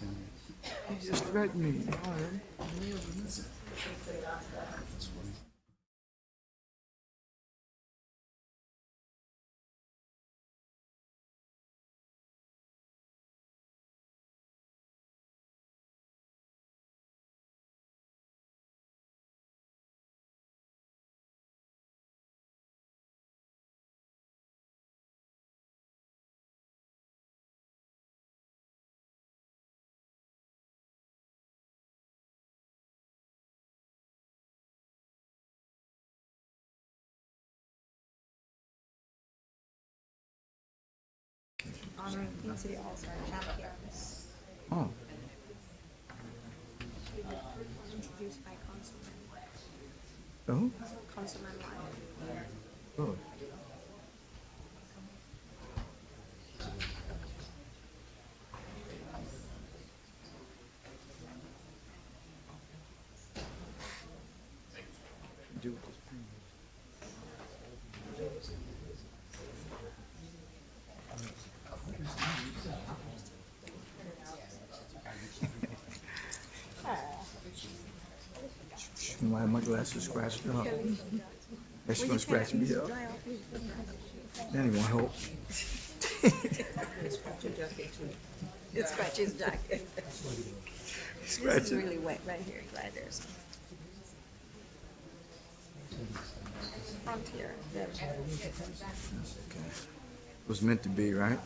You just read me. All right. Honoring King City All-Star champions. Oh. Introduced by Oh. Councilman Wyatt. Oh. Do with this pen. Why have my glasses scratched up? That's gonna scratch me up. That ain't gonna help. It scratches jacket. Scratch This is it. really wet right here. Gliders. Front here. Yep. It was meant to be, right?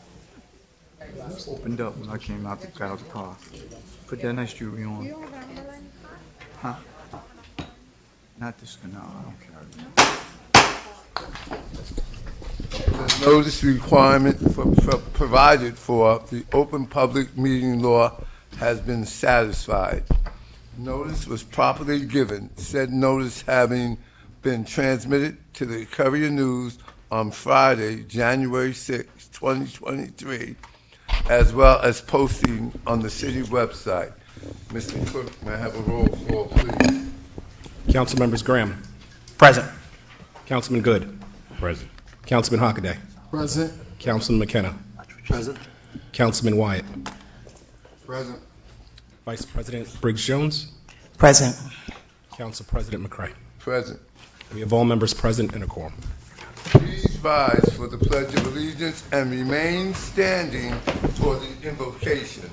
Opened up when I came out the car. Put that nice jewelry on. You don't have an umbrella in your car? Huh? Not this canal. I don't care. The notice requirement provided for the open public meeting law has been satisfied. Notice was properly given, said notice having been transmitted to the Courier News on Friday, January 6, 2023, as well as posting on the city website. Mr. Clerk, may I have a roll call, please? Council members Graham. Present. Councilman Good. Present. Councilman Hockaday. Present. Councilman McKenna. Present. Councilman Wyatt. Present. Vice President Briggs Jones. Present. Council President McCray. Present. We have all members present in a quorum. Please rise for the Pledge of Allegiance and remain standing for the invocation.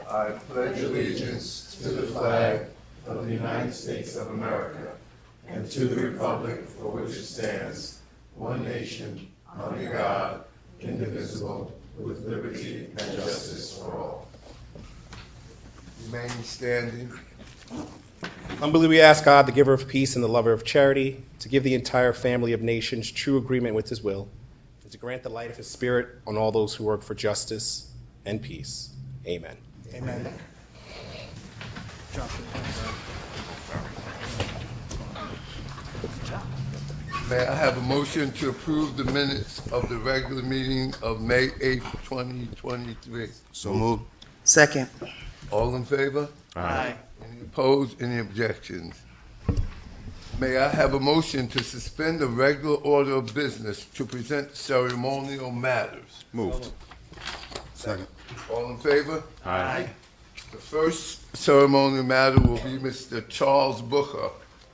I pledge allegiance to the flag of the United States of America and to the republic for which it stands, one nation, under God, indivisible, with liberty and justice for all. Remain standing. Humbly we ask God, the giver of peace and the lover of charity, to give the entire family of nations true agreement with his will, and to grant the light of his spirit on all those who work for justice and peace. Amen. Amen. May I have a motion to approve the minutes of the regular meeting of May 8th, 2023? So moved. Second. All in favor? Aye. Any opposed? Any objections? May I have a motion to suspend the regular order of business to present ceremonial matters? Moved. Second. All in favor? Aye. The first ceremonial matter will be Mr. Charles Booker,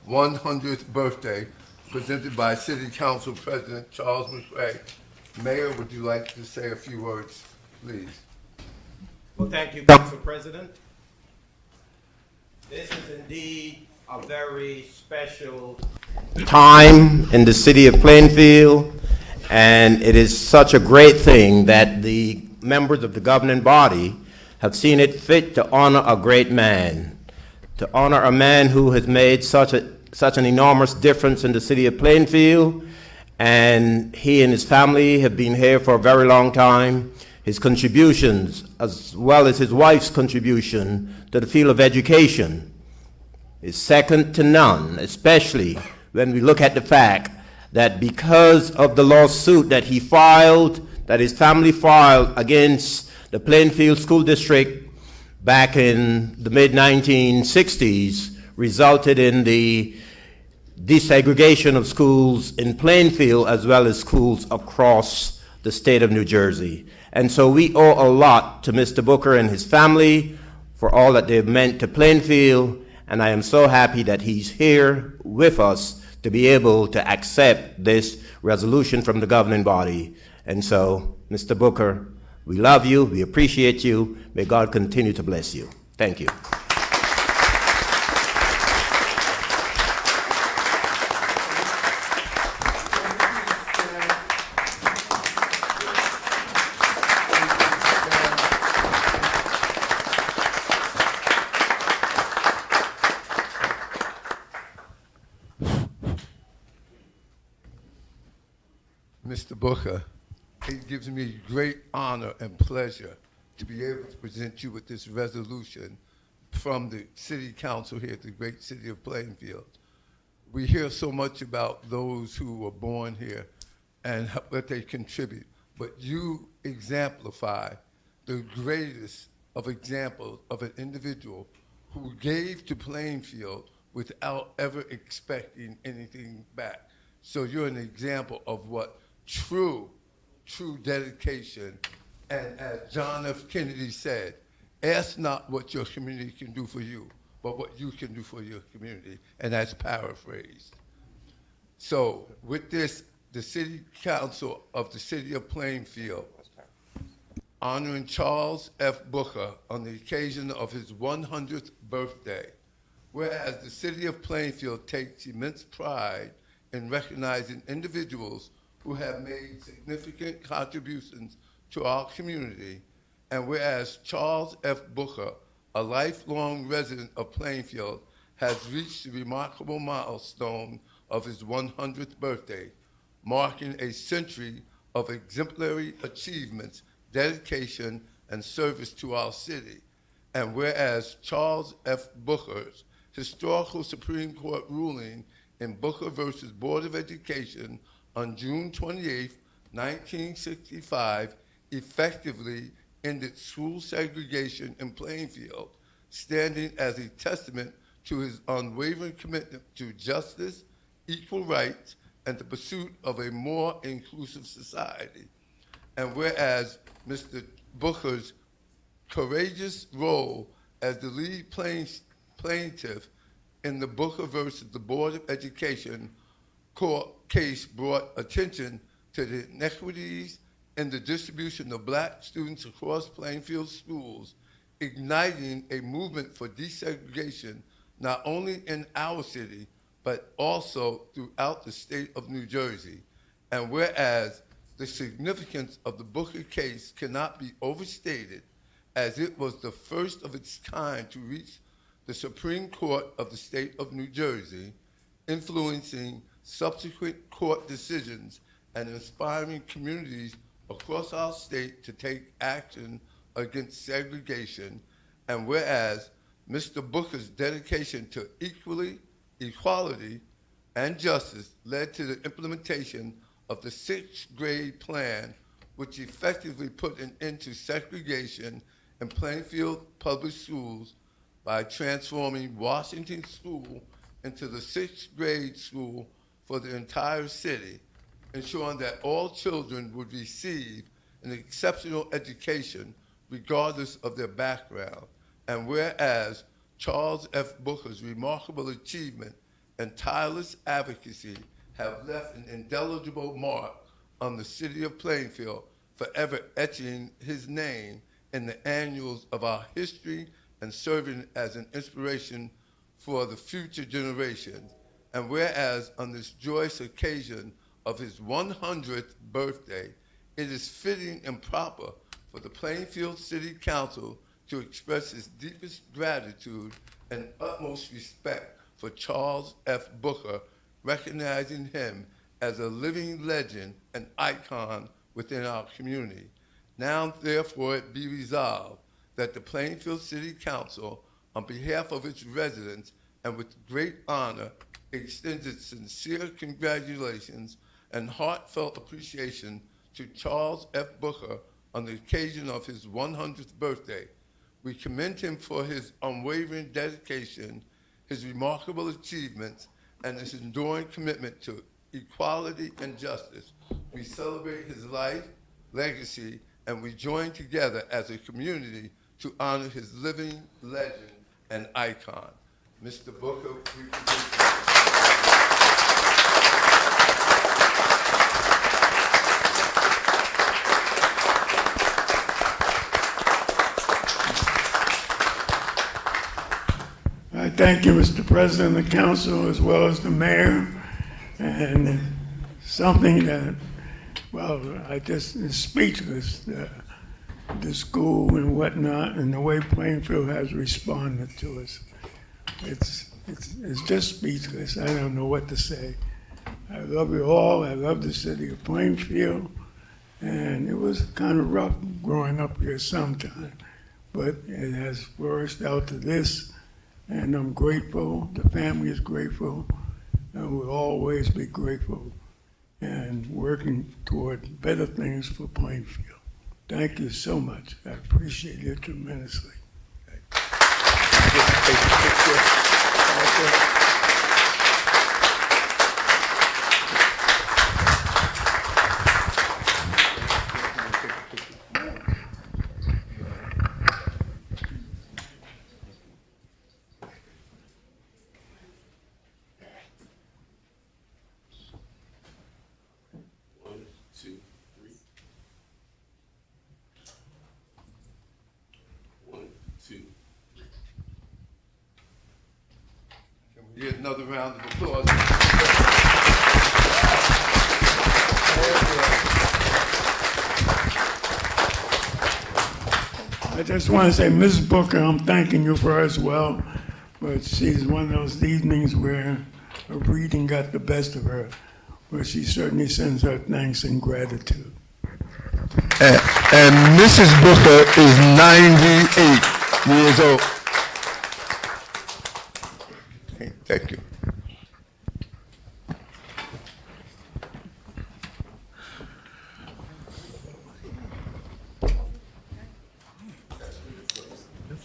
100th birthday, presented by City Council President Charles McRae. Mayor, would you like to say a few words, please? Well, thank you, Council President. This is indeed a very special time in the city of Plainfield, and it is such a great thing that the members of the governing body have seen it fit to honor a great man, to honor a man who has made such an enormous difference in the city of Plainfield, and he and his family have been here for a very long time. His contributions, as well as his wife's contribution to the field of education, is second to none, especially when we look at the fact that because of the lawsuit that he filed, that his family filed against the Plainfield School District back in the mid-1960s, resulted in the desegregation of schools in Plainfield as well as schools across the state of New Jersey. And so we owe a lot to Mr. Booker and his family for all that they've meant to Plainfield, and I am so happy that he's here with us to be able to accept this resolution from the governing body. And so, Mr. Booker, we love you, we appreciate you, may God continue to bless you. Thank you. Mr. Booker, it gives me great honor and pleasure to be able to present you with this resolution from the City Council here at the great city of Plainfield. We hear so much about those who were born here and what they contribute, but you exemplify the greatest of examples of an individual who gave to Plainfield without ever expecting anything back. So you're an example of what true dedication, and as John F. Kennedy said, ask not what your community can do for you, but what you can do for your community, and that's paraphrased. So with this, the City Council of the City of Plainfield honoring Charles F. Booker on the occasion of his 100th birthday, whereas the City of Plainfield takes immense pride in recognizing individuals who have made significant contributions to our community, and whereas Charles F. Booker, a lifelong resident of Plainfield, has reached the remarkable milestone of his 100th birthday, marking a century of exemplary achievements, dedication, and service to our city. And whereas Charles F. Booker's historical Supreme Court ruling in Booker versus Board of Education on June 28, 1965, effectively ended school segregation in Plainfield, standing as a testament to his unwavering commitment to justice, equal rights, and the pursuit of a more inclusive society. And whereas Mr. Booker's courageous role as the lead plaintiff in the Booker versus the Board of Education court case brought attention to the inequities in the distribution of black students across Plainfield schools, igniting a movement for desegregation not only in our city, but also throughout the state of New Jersey. And whereas the significance of the Booker case cannot be overstated, as it was the first of its kind to reach the Supreme Court of the state of New Jersey, influencing subsequent court decisions and inspiring communities across our state to take action against segregation. And whereas Mr. Booker's dedication to equality, and justice led to the implementation of the 6th grade plan, which effectively put an end to segregation in Plainfield public schools by transforming Washington School into the 6th grade school for the entire city, ensuring that all children would receive an exceptional education regardless of their background. And whereas Charles F. Booker's remarkable achievement and tireless advocacy have left an indelible mark on the city of Plainfield, forever etching his name in the annals of our history and serving as an inspiration for the future generations. And whereas on this joyous occasion of his 100th birthday, it is fitting and proper for the Plainfield City Council to express its deepest gratitude and utmost respect for Charles F. Booker, recognizing him as a living legend and icon within our community. Now, therefore, it be resolved that the Plainfield City Council, on behalf of its residents and with great honor, extends its sincere congratulations and heartfelt appreciation to Charles F. Booker on the occasion of his 100th birthday. We commend him for his unwavering dedication, his remarkable achievements, and his enduring commitment to equality and justice. We celebrate his life, legacy, and we join together as a community to honor his living legend and icon. Mr. Booker, we present you. I thank you, Mr. President of the Council, as well as the mayor, and something that, well, I just is speechless, the school and whatnot, and the way Plainfield has responded to us. It's just speechless. I don't know what to say. I love you all. I love the city of Plainfield, and it was kind of rough growing up here sometime, but it has flourished out to this. And I'm grateful, the family is grateful, and will always be grateful and working toward better things for Plainfield. Thank you so much. I appreciate it tremendously. Get another round of applause. I just want to say, Ms. Booker, I'm thanking you for her as well, but she's one of those evenings where her reading got the best of her, where she certainly sends her thanks and gratitude. And Mrs. Booker is 98 years old. Okay, thank you.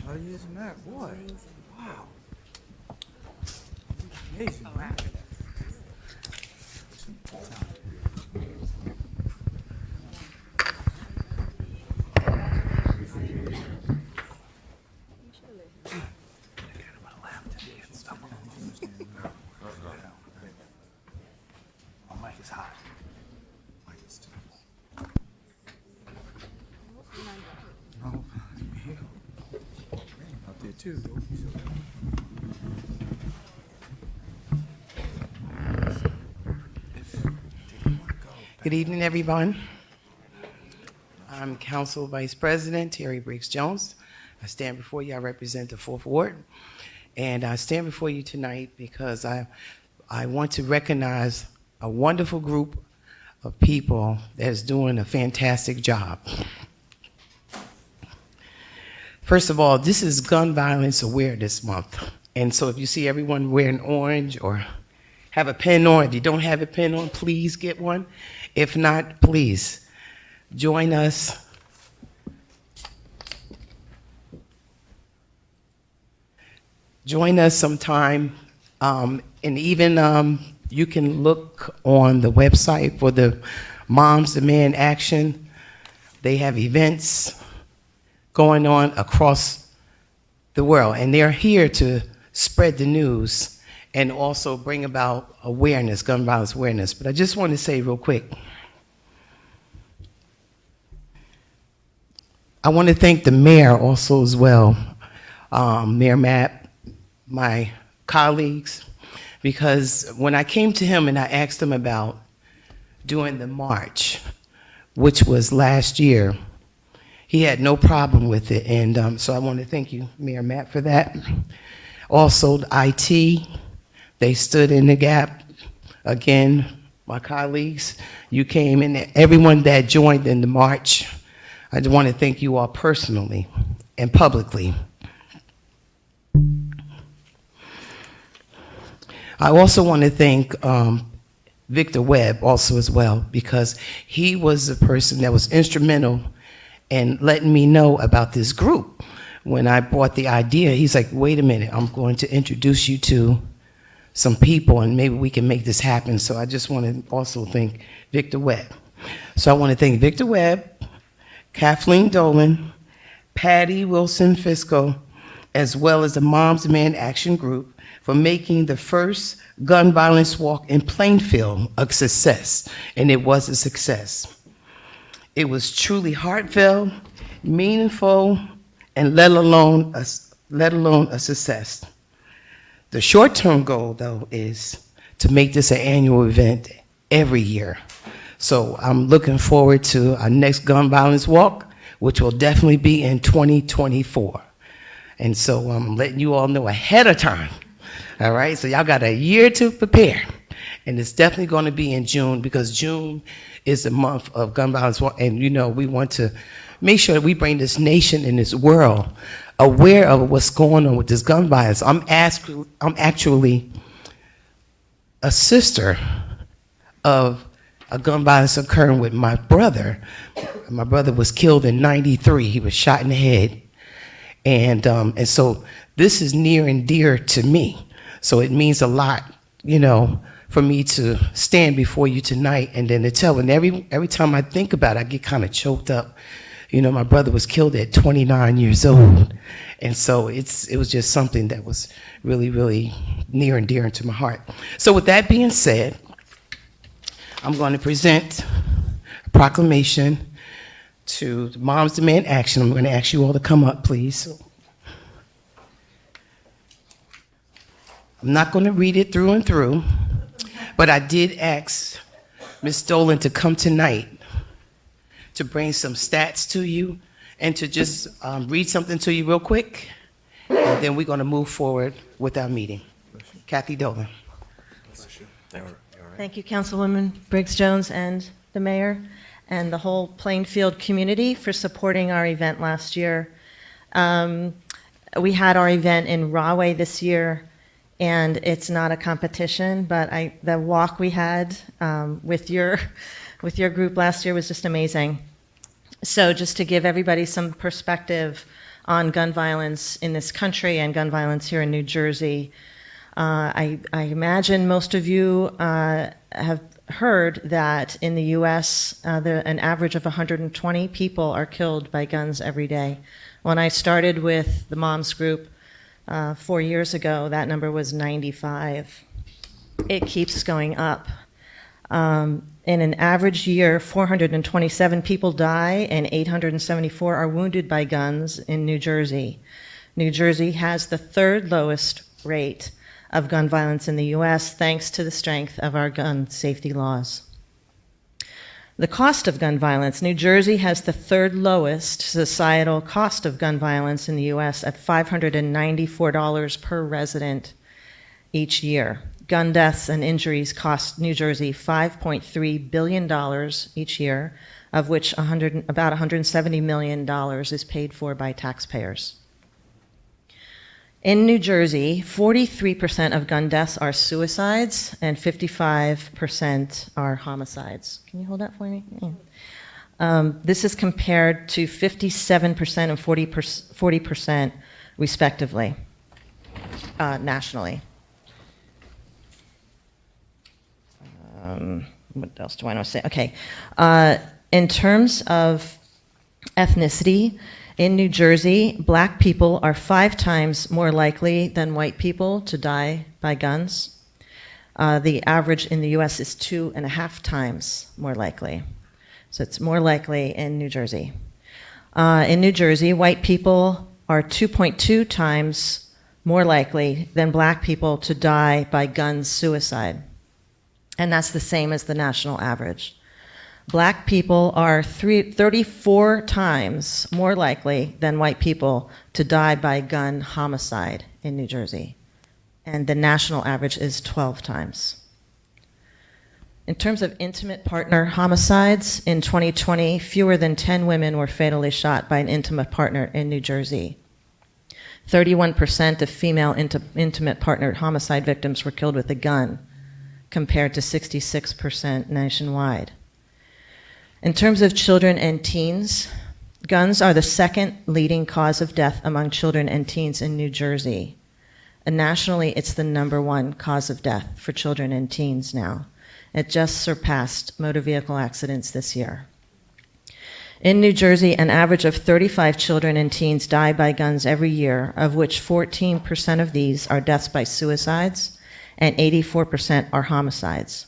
How years in that? Boy. Wow. Amazing, man. My mic is hot. Mic is terrible. No. Out there too. Good evening, everyone. I'm Council Vice President Terry Briggs Jones. I stand before you. I represent the 4th Ward. And I stand before you tonight because I want to recognize a wonderful group of people that is doing a fantastic job. First of all, this is Gun Violence Awareness Month. And so if you see everyone wearing orange or have a pen on, if you don't have a pen on, please get one. If not, please join us. Join us sometime. And even you can look on the website for the Moms Demand Action. They have events going on across the world, and they're here to spread the news and also bring about awareness, gun violence awareness. But I just want to say real quick, I want to thank the mayor also as well, Mayor Matt, my colleagues, because when I came to him and I asked him about doing the march, which was last year, he had no problem with it, and so I want to thank you, Mayor Matt, for that. Also, the IT, they stood in the gap. Again, my colleagues, you came in, everyone that joined in the march, I just want to thank you all personally and publicly. I also want to thank Victor Webb also as well, because he was the person that was instrumental in letting me know about this group. When I brought the idea, he's like, wait a minute, I'm going to introduce you to some people and maybe we can make this happen. So I just want to also thank Victor Webb. So I want to thank Victor Webb, Kathleen Dolan, Patty Wilson Fisco, as well as the Moms Demand Action Group for making the first gun violence walk in Plainfield a success, and it was a success. It was truly heartfelt, meaningful, and let alone a success. The short-term goal, though, is to make this an annual event every year. So I'm looking forward to our next gun violence walk, which will definitely be in 2024. And so I'm letting you all know ahead of time. All right, so y'all got a year to prepare. And it's definitely going to be in June, because June is the month of gun violence walk. And you know, we want to make sure that we bring this nation and this world aware of what's going on with this gun violence. I'm actually a sister of a gun violence occurring with my brother. My brother was killed in '93. He was shot in the head. And so this is near and dear to me. So it means a lot, you know, for me to stand before you tonight and then to tell. And every time I think about it, I get kind of choked up. You know, my brother was killed at 29 years old. And so it was just something that was really, really near and dear to my heart. So with that being said, I'm going to present a proclamation to the Moms Demand Action. I'm going to ask you all to come up, please. I'm not going to read it through and through, but I did ask Ms. Dolan to come tonight to bring some stats to you and to just read something to you real quick, and then we're going to move forward with our meeting. Kathy Dolan. Thank you, Councilwoman Briggs Jones and the mayor and the whole Plainfield community for supporting our event last year. We had our event in Rahway this year, and it's not a competition, but the walk we had with your group last year was just amazing. So just to give everybody some perspective on gun violence in this country and gun violence here in New Jersey, I imagine most of you have heard that in the U.S., an average of 120 people are killed by guns every day. When I started with the Moms Group 4 years ago, that number was 95. It keeps going up. In an average year, 427 people die and 874 are wounded by guns in New Jersey. New Jersey has the third lowest rate of gun violence in the U.S. thanks to the strength of our gun safety laws. The cost of gun violence. New Jersey has the third lowest societal cost of gun violence in the U.S. at $594 per resident each year. Gun deaths and injuries cost New Jersey $5.3 billion each year, of which about $170 million is paid for by taxpayers. In New Jersey, 43% of gun deaths are suicides and 55% are homicides. Can you hold that for me? Yeah. This is compared to 57% and 40% respectively, nationally. What else do I want to say? Okay. In terms of ethnicity, in New Jersey, black people are 5 times more likely than white people to die by guns. The average in the U.S. is 2.5 times more likely. So it's more likely in New Jersey. In New Jersey, white people are 2.2 times more likely than black people to die by gun suicide. And that's the same as the national average. Black people are 34 times more likely than white people to die by gun homicide in New Jersey. And the national average is 12 times. In terms of intimate partner homicides, in 2020, fewer than 10 women were fatally shot by an intimate partner in New Jersey. 31% of female intimate partner homicide victims were killed with a gun, compared to 66% nationwide. In terms of children and teens, guns are the second leading cause of death among children and teens in New Jersey. And nationally, it's the #1 cause of death for children and teens now. It just surpassed motor vehicle accidents this year. In New Jersey, an average of 35 children and teens die by guns every year, of which 14% of these are deaths by suicides and 84% are homicides.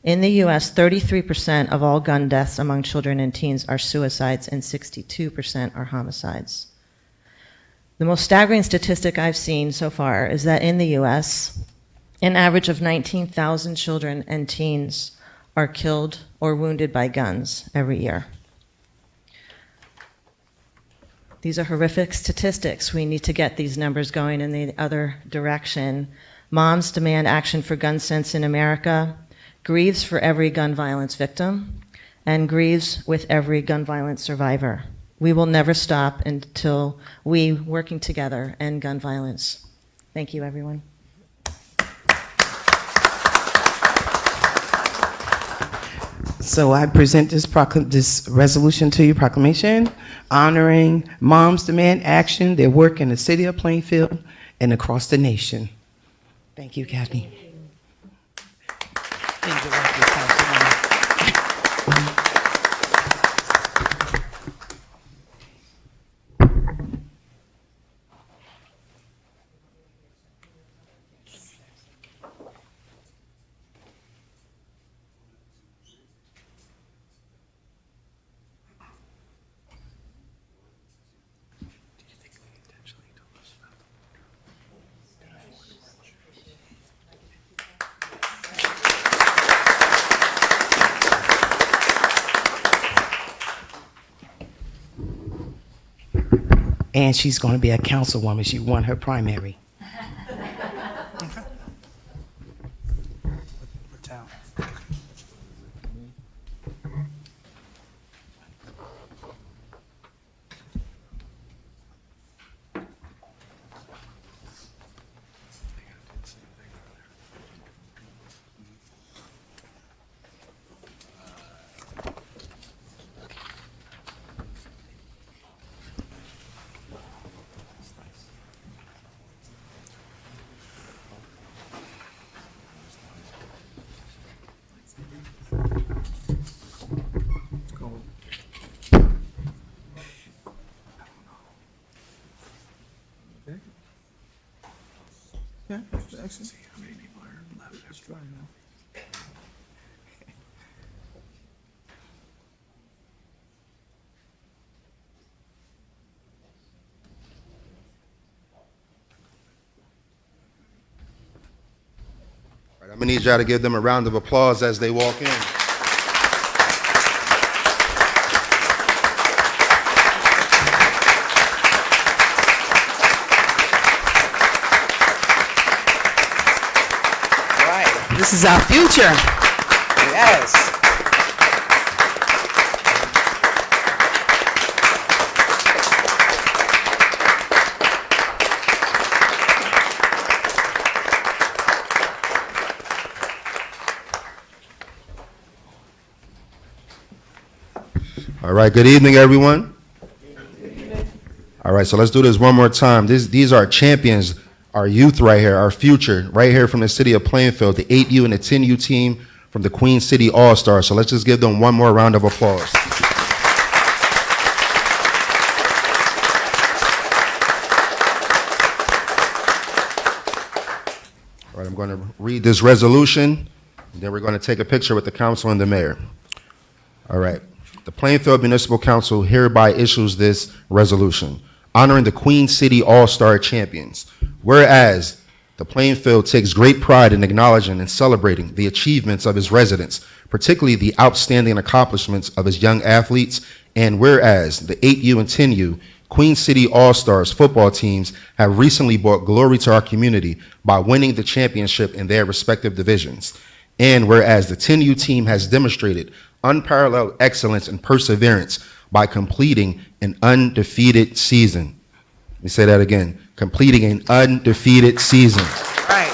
In the U.S., 33% of all gun deaths among children and teens are suicides and 62% are homicides. The most staggering statistic I've seen so far is that in the U.S., an average of 19,000 children and teens are killed or wounded by guns every year. These are horrific statistics. We need to get these numbers going in the other direction. Moms demand action for gun sense in America, grieves for every gun violence victim, and grieves with every gun violence survivor. We will never stop until we, working together, end gun violence. Thank you, everyone. So I present this resolution to you, proclamation, honoring Moms Demand Action, their work in the city of Plainfield and across the nation. Thank you, Kathy. Thank you, Councilwoman. And she's going to be a councilwoman. She won her primary. What town? Yeah, actually, see how many people are left. Let's try now. All right, I'm gonna need y'all to give them a round of applause as they walk in. This is our future. Yes. All right, good evening, everyone. All right, so let's do this one more time. These are champions, our youth right here, our future, right here from the city of Plainfield, the 8U and the 10U team from the Queen City All-Stars. So let's just give them one more round of applause. All right, I'm going to read this resolution, and then we're going to take a picture with the council and the mayor. All right. The Plainfield Municipal Council hereby issues this resolution, honoring the Queen City All-Star champions. Whereas the Plainfield takes great pride in acknowledging and celebrating the achievements of its residents, particularly the outstanding accomplishments of its young athletes. And whereas the 8U and 10U Queen City All-Stars football teams have recently brought glory to our community by winning the championship in their respective divisions. And whereas the 10U team has demonstrated unparalleled excellence and perseverance by completing an undefeated season. Let me say that again, completing an undefeated season. Right.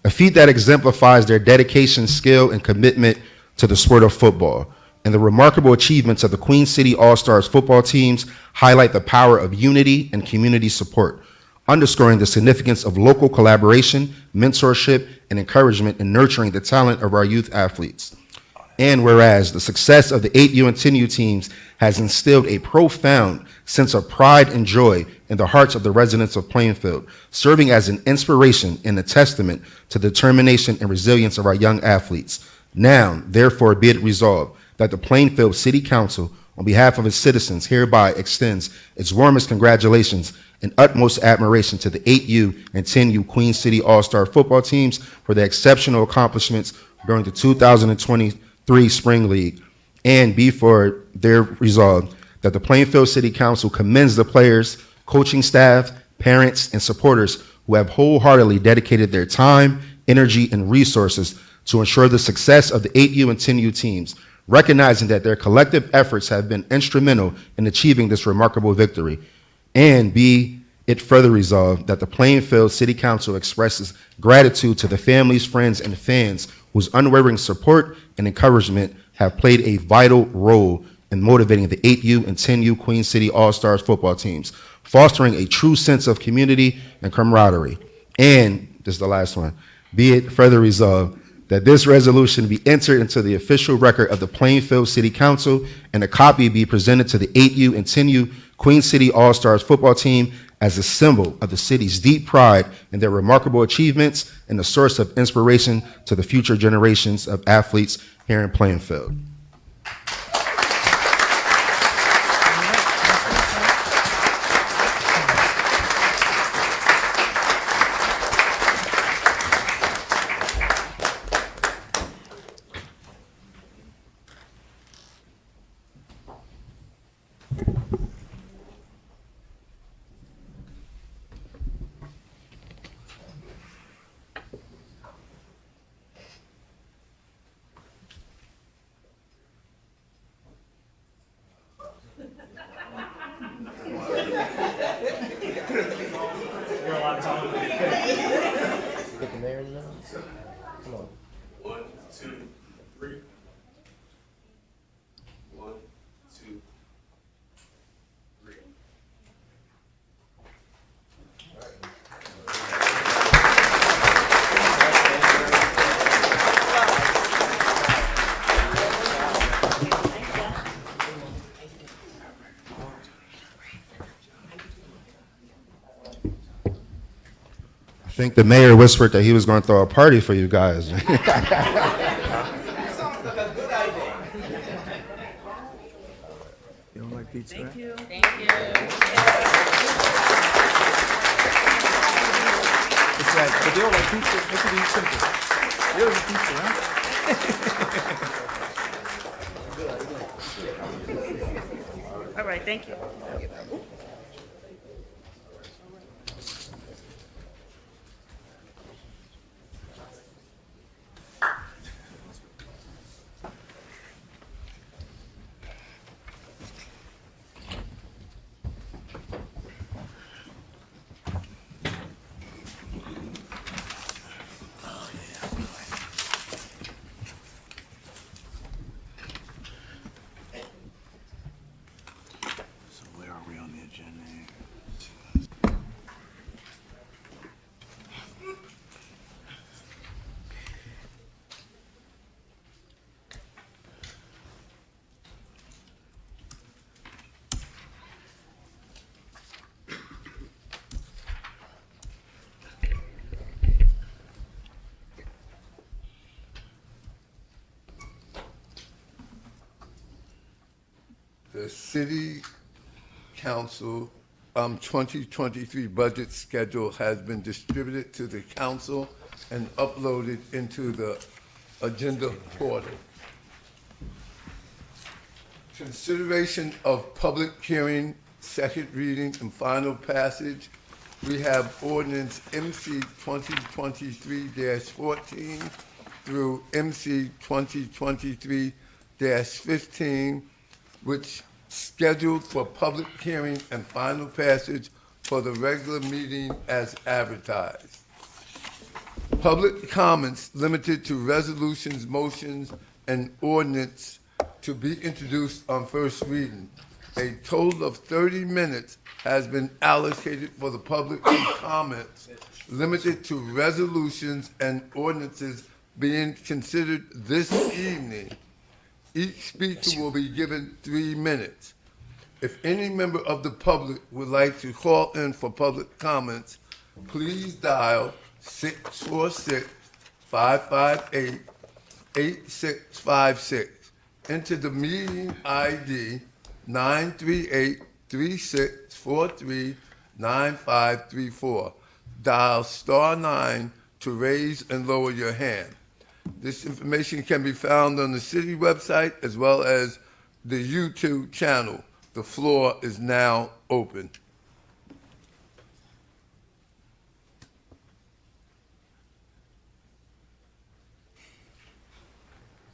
A feat that exemplifies their dedication, skill, and commitment to the sport of football. And the remarkable achievements of the Queen City All-Stars football teams highlight the power of unity and community support. underscoring the significance of local collaboration, mentorship, and encouragement in nurturing the talent of our youth athletes. And whereas the success of the 8U and 10U teams has instilled a profound sense of pride and joy in the hearts of the residents of Plainfield, serving as an inspiration and a testament to the determination and resilience of our young athletes. Now, therefore, be it resolved that the Plainfield City Council, on behalf of its citizens, hereby extends its warmest congratulations and utmost admiration to the 8U and 10U Queen City All-Star football teams for their exceptional accomplishments during the 2023 Spring League, and be for their resolve that the Plainfield City Council commends the players, coaching staff, parents, and supporters who have wholeheartedly dedicated their time, energy, and resources to ensure the success of the 8U and 10U teams, recognizing that their collective efforts have been instrumental in achieving this remarkable victory. And be it further resolved that the Plainfield City Council expresses gratitude to the families, friends, and fans whose unwavering support and encouragement have played a vital role in motivating the 8U and 10U Queen City All-Stars football teams, fostering a true sense of community and camaraderie. And, this is the last one, be it further resolved that this resolution be entered into the official record of the Plainfield City Council and a copy be presented to the 8U and 10U Queen City All-Stars football team as a symbol of the city's deep pride in their remarkable achievements and a source of inspiration to the future generations of athletes here in Plainfield. I think the mayor whispered that he was going to throw a party for you guys. You don't like pizza, right? It's that, but they don't like pizza. Make it eat simple. They don't like pizza, right? All right, thank you. So where are we on the agenda? The City Council 2023 budget schedule has been distributed to the council and uploaded into the agenda portal. Consideration of public hearing, second reading, and final passage. We have ordinance MC 2023-14 through MC 2023-15, which scheduled for public hearing and final passage for the regular meeting as advertised. Public comments limited to resolutions, motions, and ordinance to be introduced on first reading. A total of 30 minutes has been allocated for the public comments, limited to resolutions and ordinances being considered this evening. Each speaker will be given 3 minutes. If any member of the public would like to call in for public comments, please dial 646-558-8656. Enter the meeting ID 938-3643-9534. Dial *9 to raise and lower your hand. This information can be found on the city website as well as the YouTube channel. The floor is now open.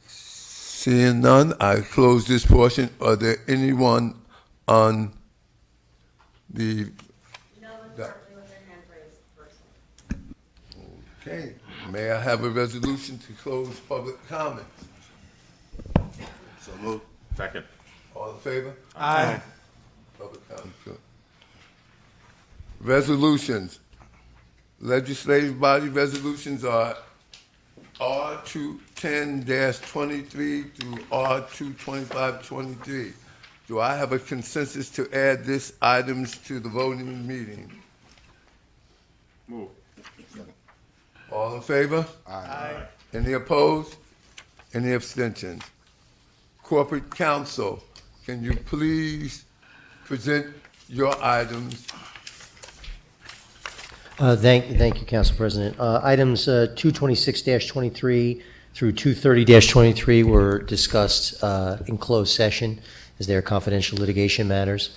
Seeing none, I close this portion. Are there anyone on the? No one's currently with their hand raised first. Okay. May I have a resolution to close public comments? So moved. Second. All in favor? Aye. Public comment. Good. Resolutions. Legislative body resolutions are R210-23 through R225-23. Do I have a consensus to add these items to the voting meeting? Move. All in favor? Aye. Any opposed? Any abstentions? Corporate Counsel, can you please present your items? Thank you, Council President. Items 226-23 through 230-23 were discussed in closed session as they are confidential litigation matters.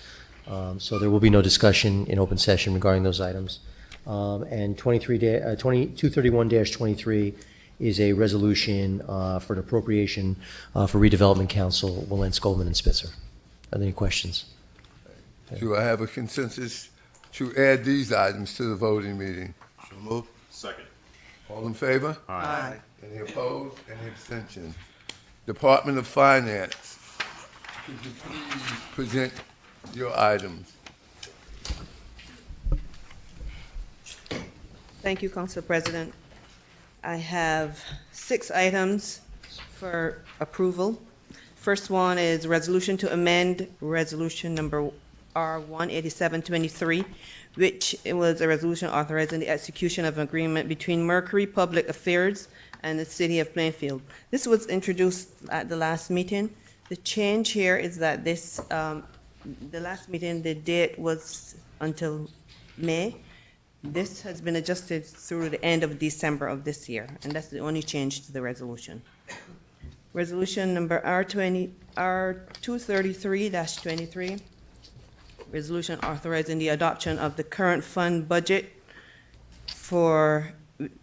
So there will be no discussion in open session regarding those items. And 231-23 is a resolution for an appropriation for redevelopment council, Wilentz, Goldman, and Spitzer. Are there any questions? Do I have a consensus to add these items to the voting meeting? So moved. Second. All in favor? Aye. Any opposed? Any abstention? Department of Finance, could you please present your items? Thank you, Council President. I have 6 items for approval. First one is resolution to amend resolution number R18723, which it was a resolution authorizing the execution of an agreement between Mercury Public Affairs and the City of Plainfield. This was introduced at the last meeting. The change here is that this, the last meeting, the date was until May. This has been adjusted through the end of December of this year, and that's the only change to the resolution. Resolution number R233-23, resolution authorizing the adoption of the current fund budget for,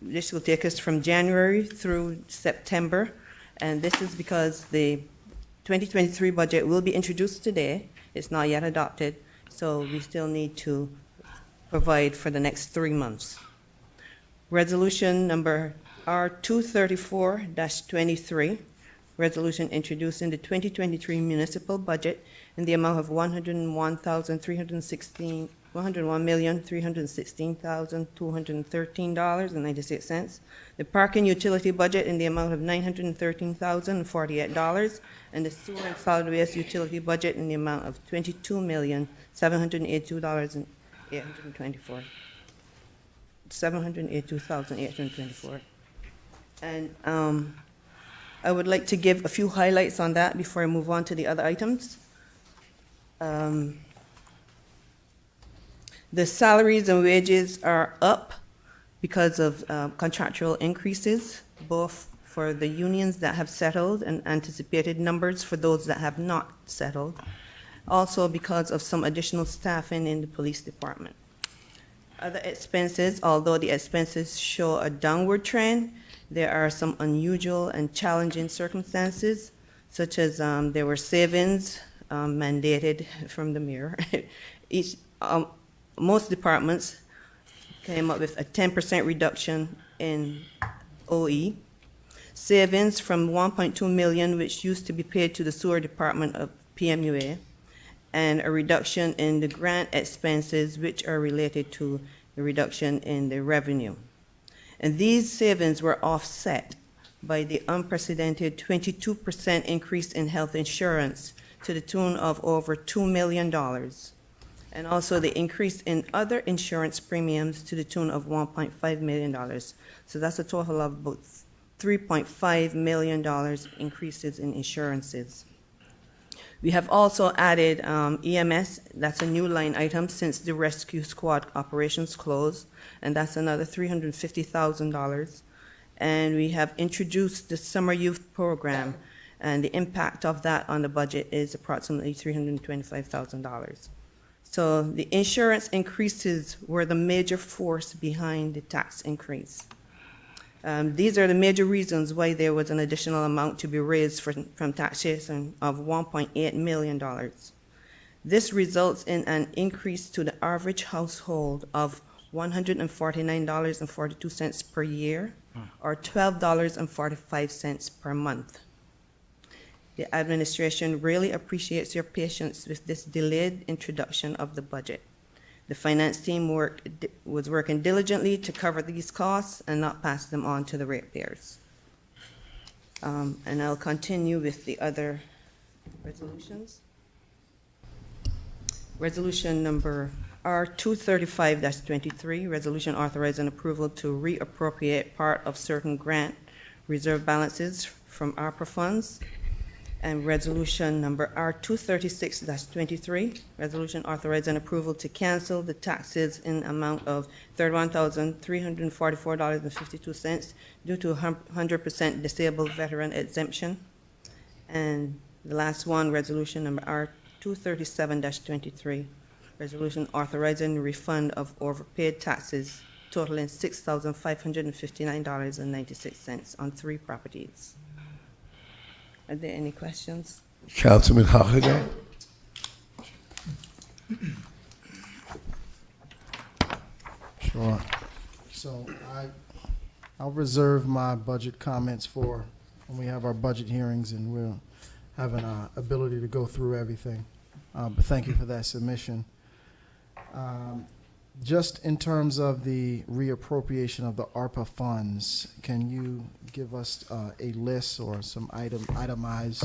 this will take us from January through September, and this is because the 2023 budget will be introduced today. It's not yet adopted, so we still need to provide for the next 3 months. Resolution number R234-23, resolution introducing the 2023 municipal budget in the amount of $101,316,213.96. The parking utility budget in the amount of $913,048, and the sewer and solid waste utility budget in the amount of $22,782,824. $782,824. And I would like to give a few highlights on that before I move on to the other items. The salaries and wages are up because of contractual increases, both for the unions that have settled and anticipated numbers for those that have not settled. Also because of some additional staffing in the police department. Other expenses, although the expenses show a downward trend, there are some unusual and challenging circumstances, such as there were savings mandated from the mayor. Most departments came up with a 10% reduction in OE. Savings from $1.2 million, which used to be paid to the sewer department of PMUA, and a reduction in the grant expenses, which are related to the reduction in the revenue. And these savings were offset by the unprecedented 22% increase in health insurance to the tune of over $2 million, and also the increase in other insurance premiums to the tune of $1.5 million. So that's a total of about $3.5 million increases in insurances. We have also added EMS, that's a new line item since the rescue squad operations closed, and that's another $350,000. And we have introduced the summer youth program, and the impact of that on the budget is approximately $325,000. So the insurance increases were the major force behind the tax increase. These are the major reasons why there was an additional amount to be raised from taxation of $1.8 million. This results in an increase to the average household of $149.42 per year, or $12.45 per month. The administration really appreciates your patience with this delayed introduction of the budget. The finance team was working diligently to cover these costs and not pass them on to the ratepayers. And I'll continue with the other resolutions. Resolution number R235-23, resolution authorizing approval to reappropriate part of certain grant reserve balances from ARPA funds. And resolution number R236-23, resolution authorizing approval to cancel the taxes in amount of $31,344.52 due to 100% disabled veteran exemption. And the last one, resolution number R237-23, resolution authorizing refund of overpaid taxes totaling $6,559.96 on 3 properties. Are there any questions? Councilman Holiday? Sure. So I'll reserve my budget comments for when we have our budget hearings and we'll have an ability to go through everything. But thank you for that submission. Just in terms of the reappropriation of the ARPA funds, can you give us a list or some itemize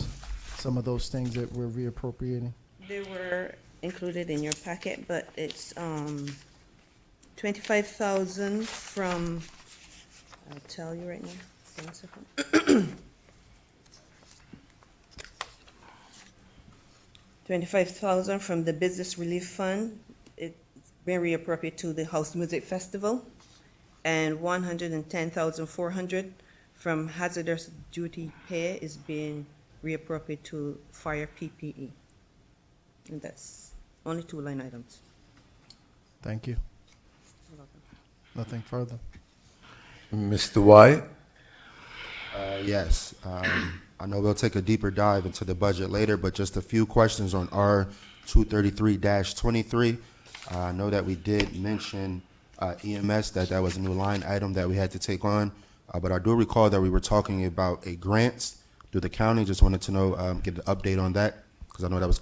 some of those things that we're reappropriating? They were included in your packet, but it's $25,000 from, I'll tell you right now, 1 second. $25,000 from the Business Relief Fund. It's been reappropriated to the House Music Festival, and $110,400 from hazardous duty pay is being reappropriated to fire PPE. And that's only 2 line items. Thank you. Nothing further. Mr. White? Yes. I know we'll take a deeper dive into the budget later, but just a few questions on R233-23. I know that we did mention EMS, that was a new line item that we had to take on, but I do recall that we were talking about a grant through the county. Just wanted to know, get an update on that, because I know that was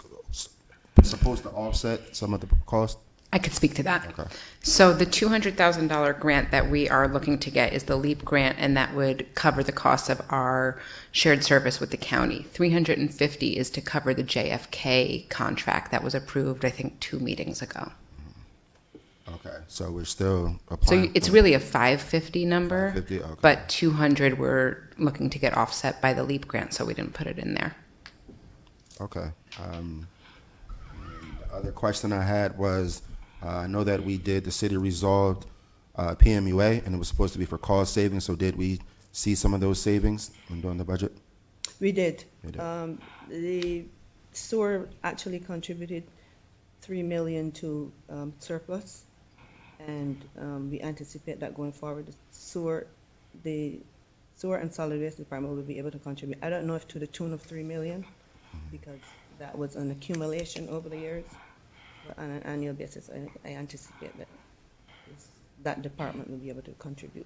supposed to offset some of the cost. I could speak to that. Okay. So the $200,000 grant that we are looking to get is the LEAP grant, and that would cover the cost of our shared service with the county. $350 is to cover the JFK contract that was approved, I think, 2 meetings ago. Okay, so we're still So applying. it's really a $550 number, 550, okay. but $200 we're looking to get offset by the LEAP grant, so we didn't put it in there. Okay. The other question I had was, I know that the city resolved PMUA, and it was supposed to be for cost savings, so did we see some of those savings when doing the budget? We did. You did. The sewer actually contributed $3 million to surplus, and we anticipate that going forward, the sewer and solid waste department will be able to contribute. I don't know if to the tune of $3 million, because that was an accumulation over the years. But on an annual basis, I anticipate that that department will be able to contribute.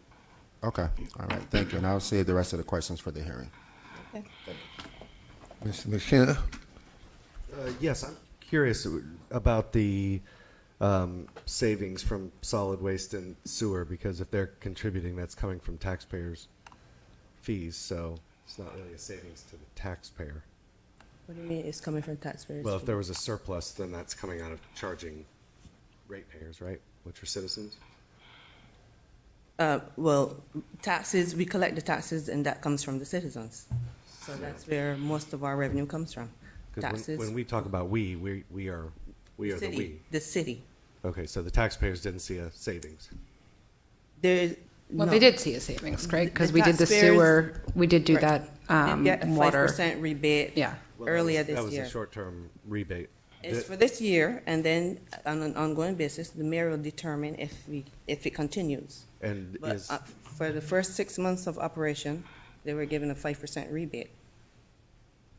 Okay, all right, thank you, and I'll save the rest of the questions for the hearing. Okay. Mr. McKenna? Yes, I'm curious about the savings from solid waste and sewer, because if they're contributing, that's coming from taxpayers' fees, so it's not really a savings to the taxpayer. What do you mean it's coming from taxpayers? Well, if there was a surplus, then that's coming out of charging ratepayers, right, which are citizens? Well, taxes, we collect the taxes and that comes from the citizens. So that's where most of our revenue comes from. 'Cause Taxes. when we talk about we are the City, we. the city. Okay, so the taxpayers didn't see a savings. There, Well, no. they did see a savings, right? Because The we did the taxpayers- sewer, we did do Right. that They get a water. 5% rebate Yeah. Well, earlier that this was year. a short-term rebate. It's for this year, and then on an ongoing basis, the mayor will determine if it continues. And But is, for the first 6 months of operation, they were given a 5% rebate.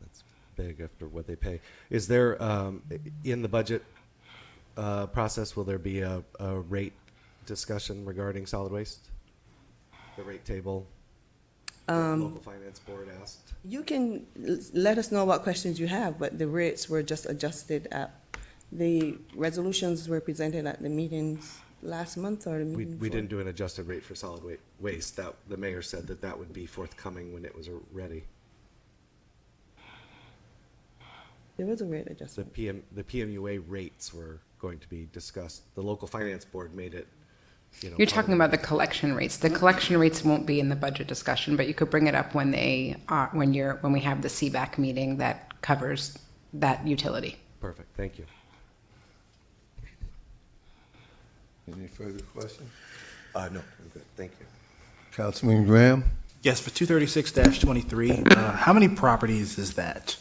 that's big after what they pay. Is there, in the budget process, will there be a rate discussion regarding solid waste? The rate table? The local finance board asked. You can let us know what questions you have, but the rates were just adjusted the resolutions were presented at the meetings last month or the We meeting before? didn't do an adjusted rate for solid waste. That, the mayor said that that would be forthcoming when it was ready. There was a rate The adjustment. the PMUA rates were going to be discussed. The local finance board made it, you know. You're part talking of- about the collection rates. The collection rates won't be in the budget discussion, but you could bring it up when they are, when we have the CBAC meeting that covers that utility. Perfect, thank you. Any further questions? No, I'm good, thank you. Councilman Graham? Yes, for 236-23, how many properties is that?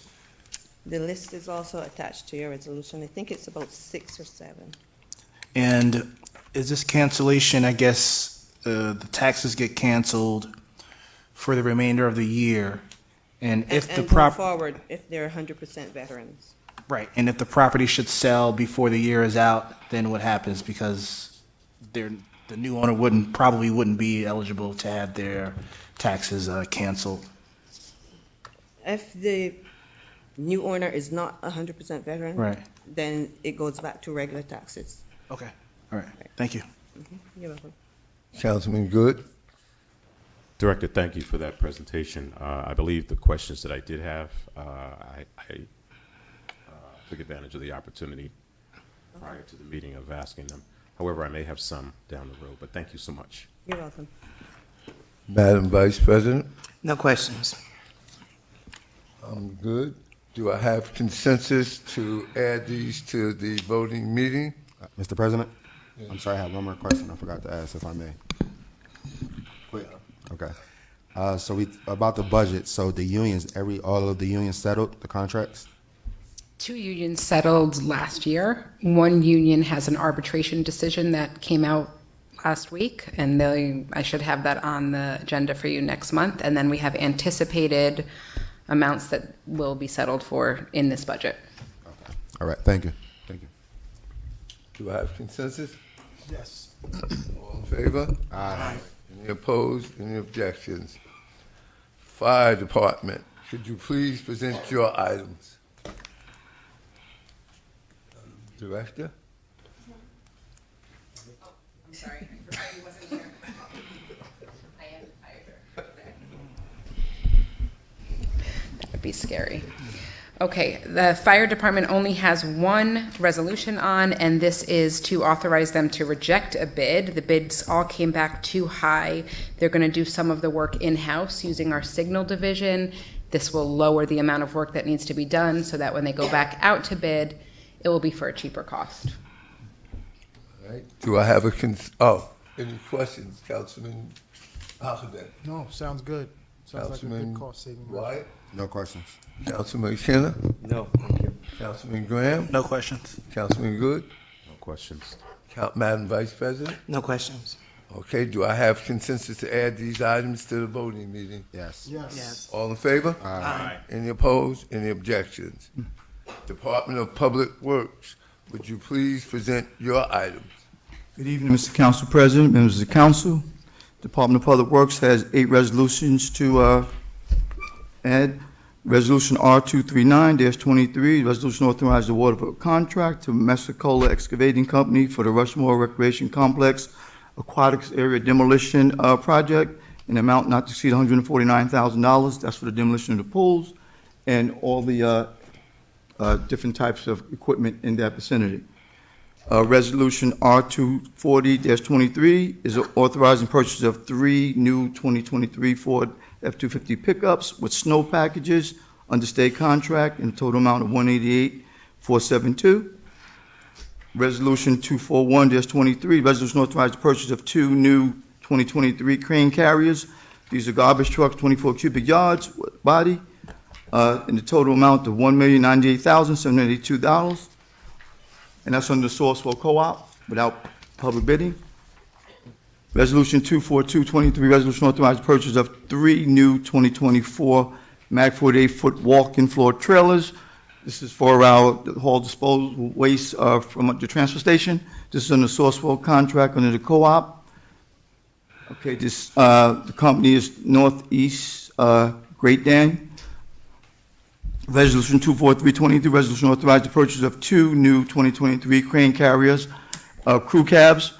The list is also attached to your resolution. I think it's about 6 or 7. And is this cancellation, I guess, the taxes get canceled for the remainder of the year? And if the And go prop, forward, if they're 100% veterans. right, and if the property should sell before the year is out, then what happens? Because the new owner probably wouldn't be eligible to have their taxes canceled. If the new owner is not 100% veteran. Right. Then it goes back to regular taxes. Okay, all right, thank you. You're welcome. Councilman Good? Director, thank you for that presentation. I believe the questions that I did have, I took advantage of the opportunity prior to the meeting of asking them. However, I may have some down the road, but thank you so much. You're welcome. Madam Vice President? No questions. I'm good. Do I have consensus to add these to the voting meeting? Mr. President? I'm sorry, I have one more question I forgot to ask, if I may. Okay. So about the budget, so the unions, all of the unions settled the contracts? 2 unions settled last year. 1 union has an arbitration decision that came out last week, and I should have that on the agenda for you next month. And then we have anticipated amounts that will be settled for in this budget. Okay. All right, thank you. Thank you. Do I have consensus? Yes. All in favor? Aye. Any opposed? Any objections? Fire Department, could you please present your items? Director? I'm sorry, I forgot he wasn't here. I am the fire director. That would be scary. Okay, the fire department only has 1 resolution on, and this is to authorize them to reject a bid. The bids all came back too high. They're going to do some of the work in-house using our signal division. This will lower the amount of work that needs to be done so that when they go back out to bid, it will be for a cheaper cost. All right. Do I have any questions, Councilman Alphabet? No, sounds good. Sounds like a Councilman good cost saving. Wyatt? No questions. Councilman McKenna? No, thank you. Councilman Graham? No questions. Councilman Good? No questions. Madam Vice President? No questions. Okay, do I have consensus to add these items to the voting meeting? Yes. Yes. All in favor? Aye. Any opposed? Any objections? Department of Public Works, would you please present your items? Good evening, Mr. Council President, members of the council. Department of Public Works has 8 resolutions to add. Resolution R239-23, resolution authorizing the award of a contract to Messicola Excavating Company for the Rushmore Recreation Complex Aquatics Area Demolition Project in amount not to exceed $149,000. That's for the demolition of the pools and all the different types of equipment in that vicinity. Resolution R240-23 is authorizing purchase of 3 new 2023 Ford F-250 pickups with snow packages under state contract in a total amount of $188,472. Resolution 241-23, resolution authorizing the purchase of 2 new 2023 crane carriers. These are garbage trucks, 24 cubic yards with body, in the total amount of $1,098,782. And that's under the Sourcewell Co-op without public bidding. Resolution 242-23, resolution authorizing purchase of 3 new 2024 Mag 48-foot walk-in floor trailers. This is for our haul disposal waste from the transfer station. This is under the Sourcewell contract under the co-op. Okay, this the company is Northeast Great Dane. Resolution 243-23, resolution authorizing the purchase of 2 new 2023 crane carriers, crew cabs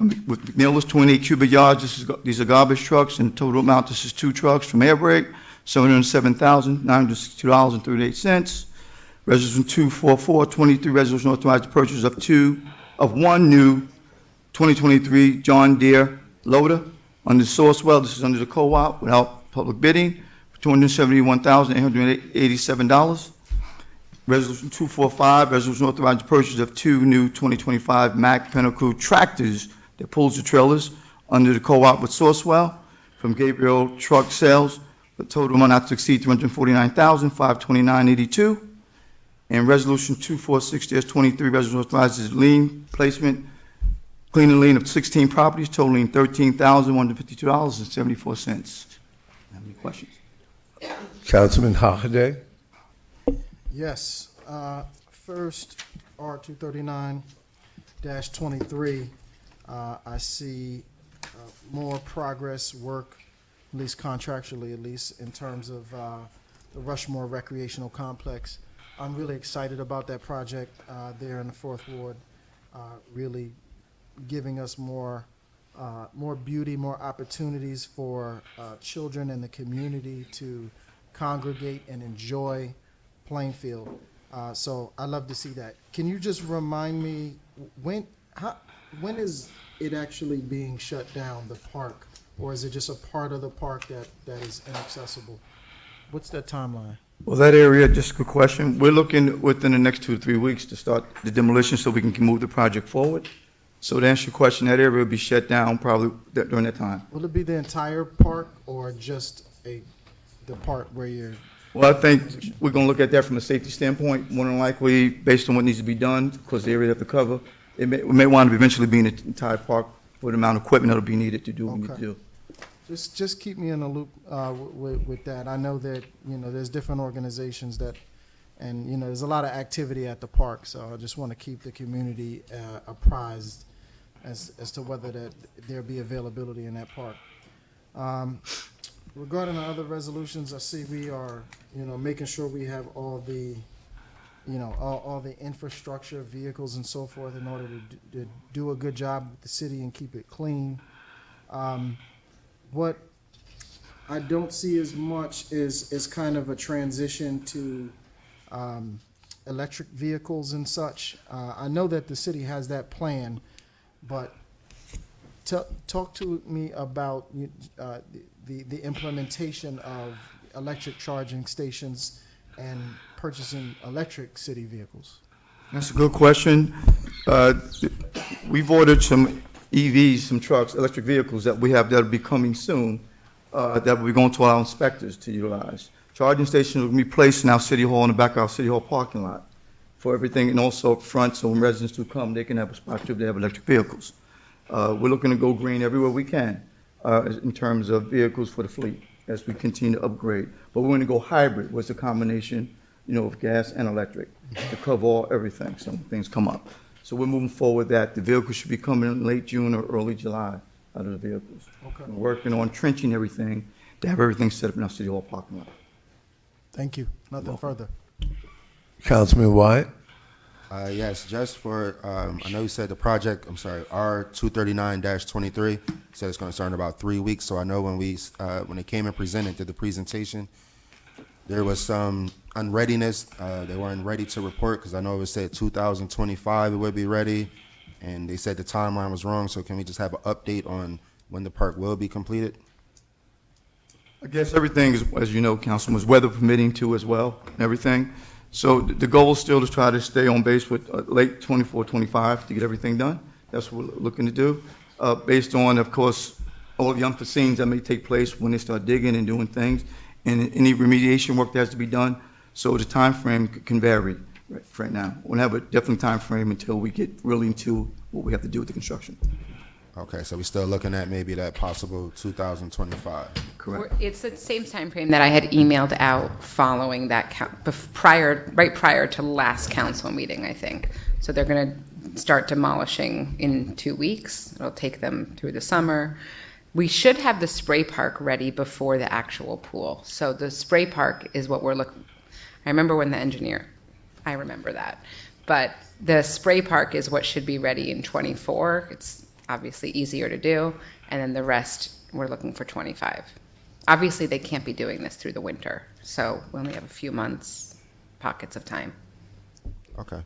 with McNeilus 28 cubic yards. These are garbage trucks, and total amount, this is 2 trucks from Air Brake, $707,962.38. Resolution 244-23, resolution authorizing the purchase of 1 new 2023 John Deere loader under Sourcewell. This is under the co-op without public bidding, for $271,887. Resolution 245, resolution authorizing the purchase of 2 new 2025 Mack Pinnacle tractors that pulls the trailers under the co-op with Sourcewell from Gabriel Truck Sales, the total amount not to exceed $349,529.82. And resolution 246-23, resolution authorizes lien placement, clean and lien of 16 properties totaling $13,152.74. Have any questions? Councilman Holiday. Yes. First, R239-23, I see more progress, work, at least contractually, at least in terms of the Rushmore Recreational Complex. I'm really excited about that project there in the 4th Ward, really giving us more beauty, more opportunities for children in the community to congregate and enjoy Plainfield. So I love to see that. Can you just remind me, when is it actually being shut down, the park? Or is it just a part of the park that is inaccessible? What's that timeline? Well, that area, just a quick question. We're looking within the next 2 to 3 weeks to start the demolition so we can move the project forward. So to answer your question, that area will be shut down probably during that time. Will it be the entire park or just the part where you're? Well, I think we're going to look at that from a safety standpoint. More than likely, based on what needs to be done, because the area they have to cover, we may want to eventually be in the entire park for the amount of equipment that'll be needed to do what we need to do. Just keep me in the loop with that. I know that, there's different organizations that, and, there's a lot of activity at the park, so I just want to keep the community apprised as to whether there'll be availability in that park. Regarding the other resolutions, I see we are, making sure we have all the, all the infrastructure, vehicles and so forth in order to do a good job with the city and keep it clean. What I don't see as much is kind of a transition to electric vehicles and such. I know that the city has that plan, but talk to me about the implementation of electric charging stations and purchasing electric city vehicles. That's a good question. We've ordered some EVs, some trucks, electric vehicles that we have that'll be coming soon, that will be going to our inspectors to utilize. Charging stations will be placed in our city hall, in the back of our city hall parking lot for everything, and also up front, so when residents do come, they can have a spot too if they have electric vehicles. We're looking to go green everywhere we can in terms of vehicles for the fleet as we continue to upgrade. But we're going to go hybrid, what's a combination, of gas and electric to cover everything, so things come up. So we're moving forward that the vehicles should be coming in late June or early July out of the vehicles. Okay. We're working on trenching everything to have everything set up in our city hall parking lot. Thank you. Nothing further. Councilman Wyatt? Yes, just for, I know you said the project, I'm sorry, R-239-23, said it's going to start in about 3 weeks, so I know when when they came and presented, did the presentation, there was some unreadiness. They weren't ready to report, because I know it was said 2025 it would be ready, and they said the timeline was wrong, so can we just have an update on when the park will be completed? I guess everything is, as you know, Councilman, is weather permitting too as well, and everything. So the goal is still to try to stay on base with late 24, 25 to get everything done. That's what we're looking to do, based on, of course, all the unforeseens that may take place when they start digging and doing things, and any remediation work that has to be done. So the time frame can vary right now. We'll have a definite time frame until we get really into what we have to do with the construction. Okay, so we're still looking at maybe that possible 2025. Correct. It's the same time frame that I had emailed out following that right prior to last council meeting, I think. So they're going to start demolishing in 2 weeks. It'll take them through the summer. We should have the spray park ready before the actual pool. So the spray park is what we're looking. I remember when the engineer. I remember that, but the spray park is what should be ready in 24. It's obviously easier to do, and then the rest we're looking for 25. Obviously, they can't be doing this through the winter, so we only have a few months, pockets of time. Okay.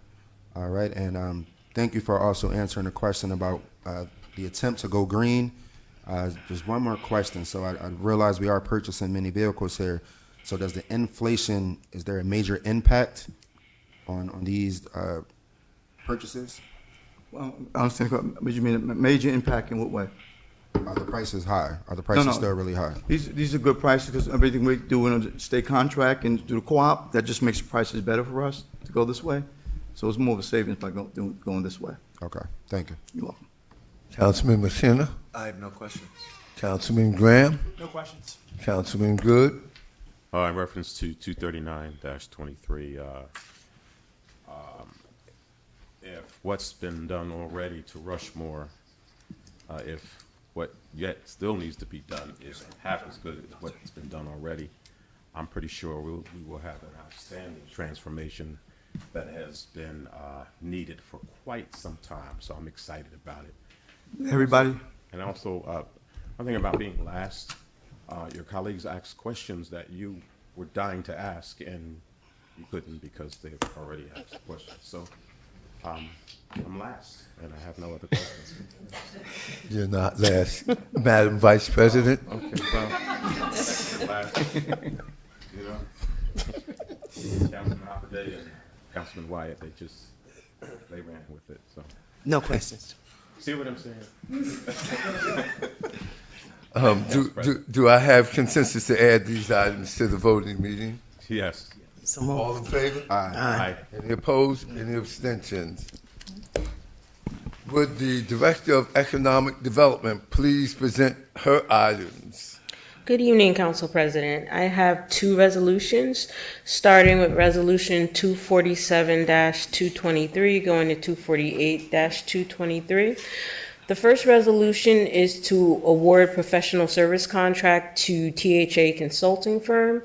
All right, and thank you for also answering the question about the attempt to go green. Just one more question. So I realize we are purchasing many vehicles here. So does the inflation, is there a major impact on these purchases? Well, I understand. What you mean, a major impact in what way? Are the prices high? Are the prices still really high? These are good prices because everything we do in a state contract and through the co-op, that just makes the prices better for us to go this way. So it's more of a savings by going this way. Okay, thank you. You're welcome. Councilman Messina? I have no questions. Councilman Graham? No questions. Councilman Good? In reference to 239-23, if what's been done already to Rushmore, if what yet still needs to be done is half as good as what's been done already, I'm pretty sure we will have an outstanding transformation that has been needed for quite some time. So I'm excited about it. Everybody? And also, one thing about being last, your colleagues asked questions that you were dying to ask, and you couldn't because they've already asked questions. So I'm last, and I have no other questions. You're not last. Madam Vice President? Okay, well, last, you know, Councilman Hopperday and Councilman Wyatt, they ran with it, so. No questions. See what I'm saying? Do I have consensus to add these items to the voting meeting? Yes. All in favor? Aye. Any opposed? Any abstentions? Would the Director of Economic Development please present her items? Good evening, Council President. I have two resolutions, starting with Resolution 247-223, going to 248-223. The first resolution is to award professional service contract to THA Consulting Firm.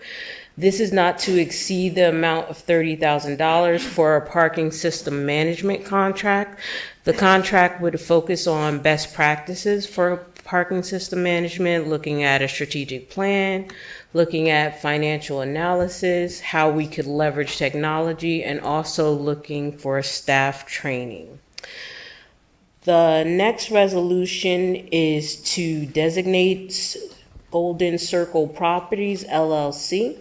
This is not to exceed the amount of $30,000 for a parking system management contract. The contract would focus on best practices for parking system management, looking at a strategic plan, looking at financial analysis, how we could leverage technology, and also looking for staff training. The next resolution is to designate Golden Circle Properties LLC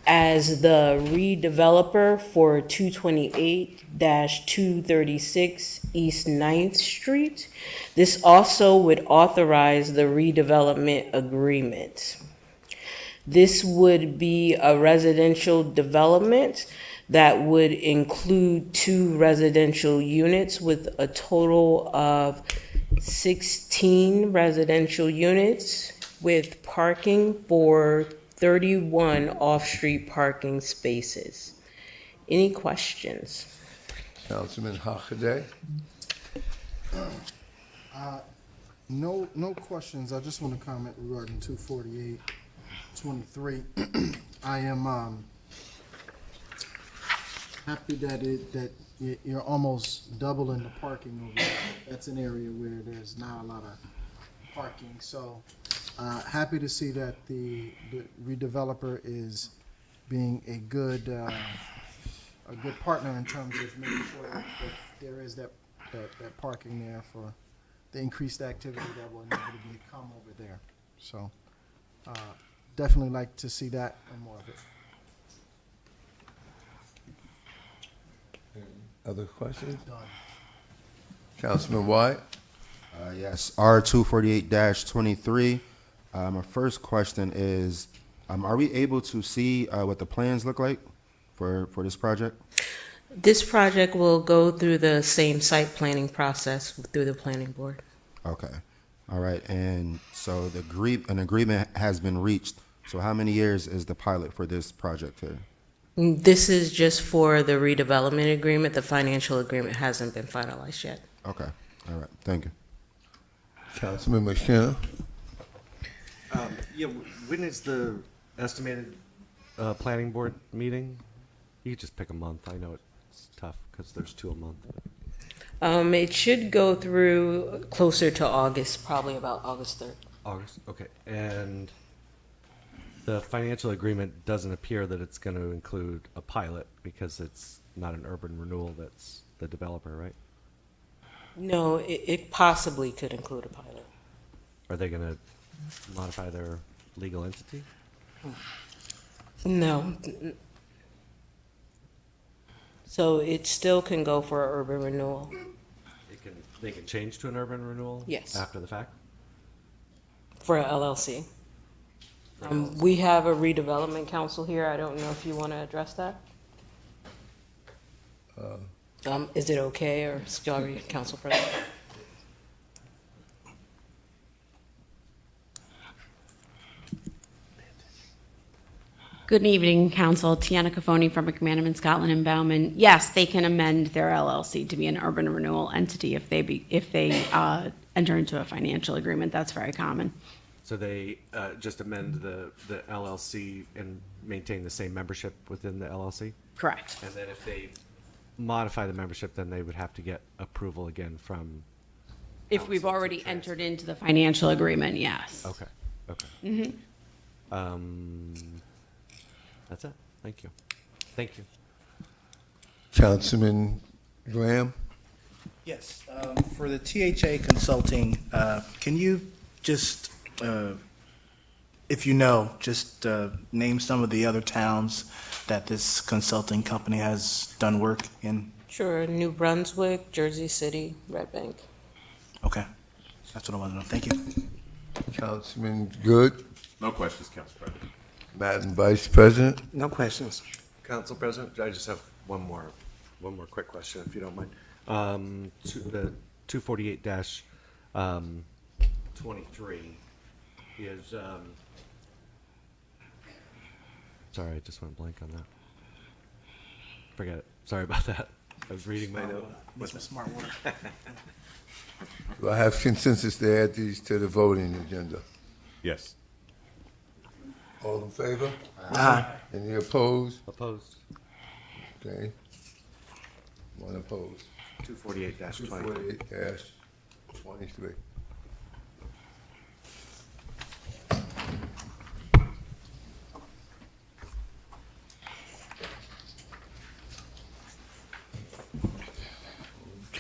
as the redeveloper for 228-236 East 9th Street. This also would authorize the redevelopment agreement. This would be a residential development that would include 2 residential units with a total of 16 residential units with parking for 31 off-street parking spaces. Any questions? Councilman Hockaday? No questions. I just want to comment regarding 248-23. I am happy that you're almost doubling the parking over there. That's an area where there's not a lot of parking. So happy to see that the redeveloper is being a good partner in terms of making sure that there is that parking there for the increased activity that will inevitably come over there. So definitely like to see that and more of it. Other questions? Done. Councilman White? Yes, R 248-23. My first question is, are we able to see what the plans look like for this project? This project will go through the same site planning process through the planning board. Okay, all right, and so an agreement has been reached. So how many years is the pilot for this project here? This is just for the redevelopment agreement. The financial agreement hasn't been finalized yet. Okay, all right, thank you. Councilman McKenna? Yeah, when is the estimated planning board meeting? You could just pick a month. I know it's tough because there's 2 a month. It should go through closer to August, probably about August 3rd. August, okay. And the financial agreement doesn't appear that it's going to include a pilot because it's not an urban renewal, that's the developer, right? No, it possibly could include a pilot. Are they going to modify their legal entity? No. So it still can go for an urban renewal. They can change to an urban renewal? Yes. After the fact? For a LLC. We have a redevelopment council here. I don't know if you want to address that. Is it okay, or sorry, Council President? Good evening, Council. Tiana Cafoni from McManaman, Scotland and Bauman. Yes, they can amend their LLC to be an urban renewal entity if they enter into a financial agreement. That's very common. So they just amend the LLC and maintain the same membership within the LLC? Correct. And then if they modify the membership, then they would have to get approval again from... If we've already entered into the financial agreement, yes. Okay, okay. Mm-hmm. That's it. Thank you. Thank you. Councilman Graham? Yes, for the THA consulting, can you just, if you know, just name some of the other towns that this consulting company has done work in? Sure, New Brunswick, Jersey City, Red Bank. Okay, that's what I want to know. Thank you. Councilman Good? No questions, Council President. Madam Vice President? No questions. Council President, I just have one more quick question, if you don't mind. The 248-23 is, sorry, I just went blank on that. Forget it. Sorry about that. I was reading my note. Need some smart work. Do I have consensus to add these to the voting agenda? Yes. All in favor? Aye. Any opposed? Opposed. Okay. One opposed. 248-23. 248-23.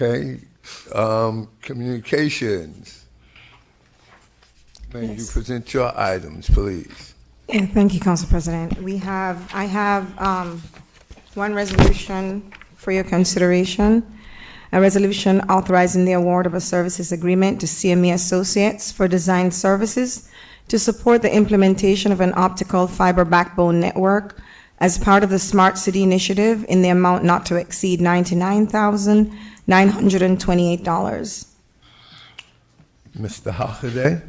Okay, communications. May you present your items, please? Yeah, thank you, Council President. I have one resolution for your consideration. A resolution authorizing the award of a services agreement to CME Associates for design services to support the implementation of an optical fiber backbone network as part of the Smart City Initiative in the amount not to exceed $99,928. Mr. Hockaday?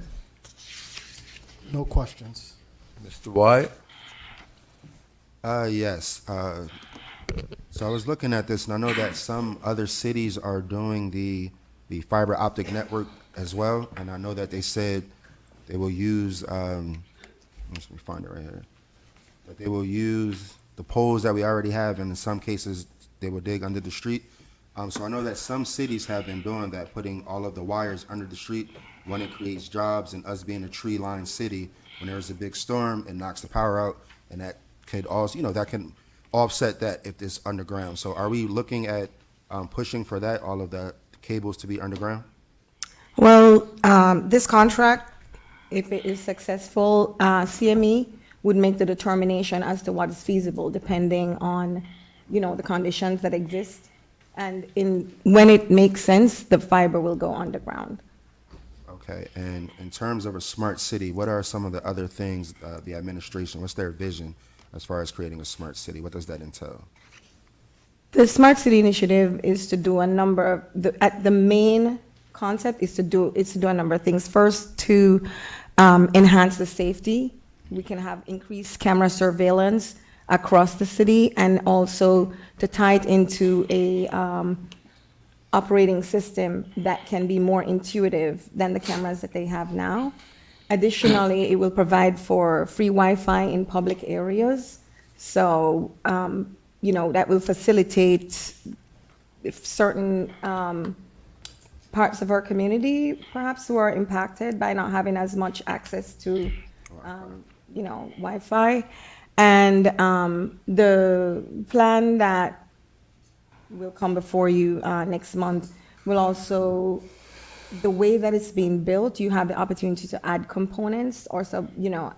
No questions. Mr. White? Yes. So I was looking at this, and I know that some other cities are doing the fiber optic network as well, and I know that they said they will use, let me find it right here, but they will use the poles that we already have, and in some cases they will dig under the street. So I know that some cities have been doing that, putting all of the wires under the street. One, it creates jobs, and us being a tree-lined city, when there's a big storm, it knocks the power out, and that could also, that can offset that if it's underground. So are we looking at pushing for that, all of the cables to be underground? Well, this contract, if it is successful, CME would make the determination as to what is feasible, depending on, the conditions that exist. And when it makes sense, the fiber will go underground. Okay, and in terms of a smart city, what are some of the other things, the administration, what's their vision as far as creating a smart city? What does that entail? The Smart City Initiative is to do a number of, the main concept is to do a number of things. First, to enhance the safety. We can have increased camera surveillance across the city, and also to tie it into a operating system that can be more intuitive than the cameras that they have now. Additionally, it will provide for free Wi-Fi in public areas. So, that will facilitate if certain parts of our community perhaps who are impacted by not having as much access to, Wi-Fi. And the plan that will come before you next month will also, the way that it's being built, you have the opportunity to add components or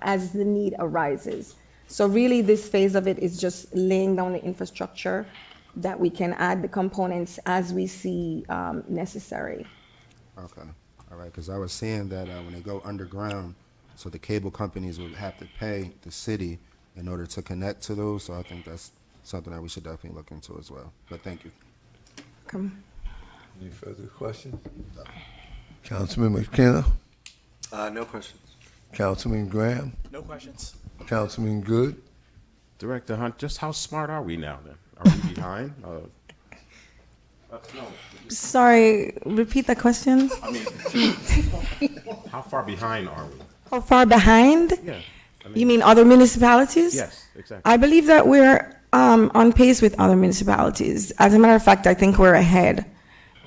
as the need arises. So really this phase of it is just laying down the infrastructure that we can add the components as we see necessary. Okay, all right, because I was seeing that when they go underground, so the cable companies would have to pay the city in order to connect to those, so I think that's something that we should definitely look into as well. But thank you. Come. Any further questions? Councilman McKenna? No questions. Councilman Graham? No questions. Councilman Good? Director Hunt, just how smart are we now then? Are we behind? No. Sorry, repeat the question. I mean, how far behind are we? How far behind? Yeah. You mean other municipalities? Yes, exactly. I believe that we're on pace with other municipalities. As a matter of fact, I think we're ahead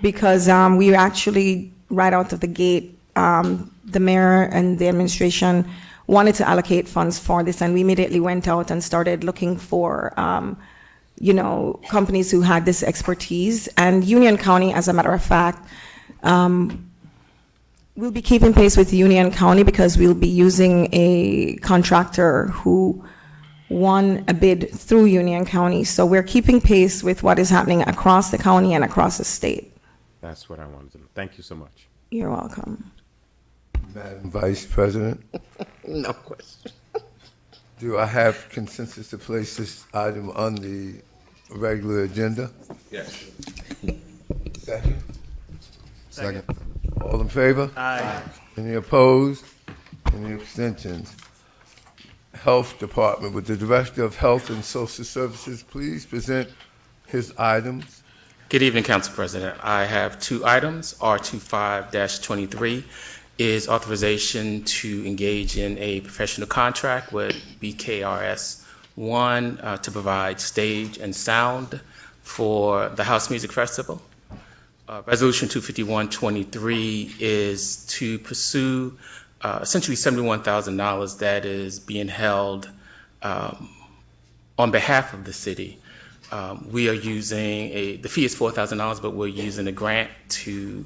because we actually, right out of the gate, the mayor and the administration wanted to allocate funds for this, and we immediately went out and started looking for, companies who had this expertise. And Union County, as a matter of fact, we'll be keeping pace with Union County because we'll be using a contractor who won a bid through Union County. So we're keeping pace with what is happening across the county and across the state. That's what I wanted to know. Thank you so much. You're welcome. Madam Vice President? No question. Do I have consensus to place this item on the regular agenda? Yes. Second? Second. All in favor? Aye. Any opposed? Any abstentions? Health Department, would the Director of Health and Social Services please present his items? Good evening, Council President. I have two items. R25-23 is authorization to engage in a professional contract with BKRS 1 to provide stage and sound for the House Music Festival. Resolution 251-23 is to pursue essentially $71,000 that is being held on behalf of the city. We are using the fee is $4,000, but we're using a grant to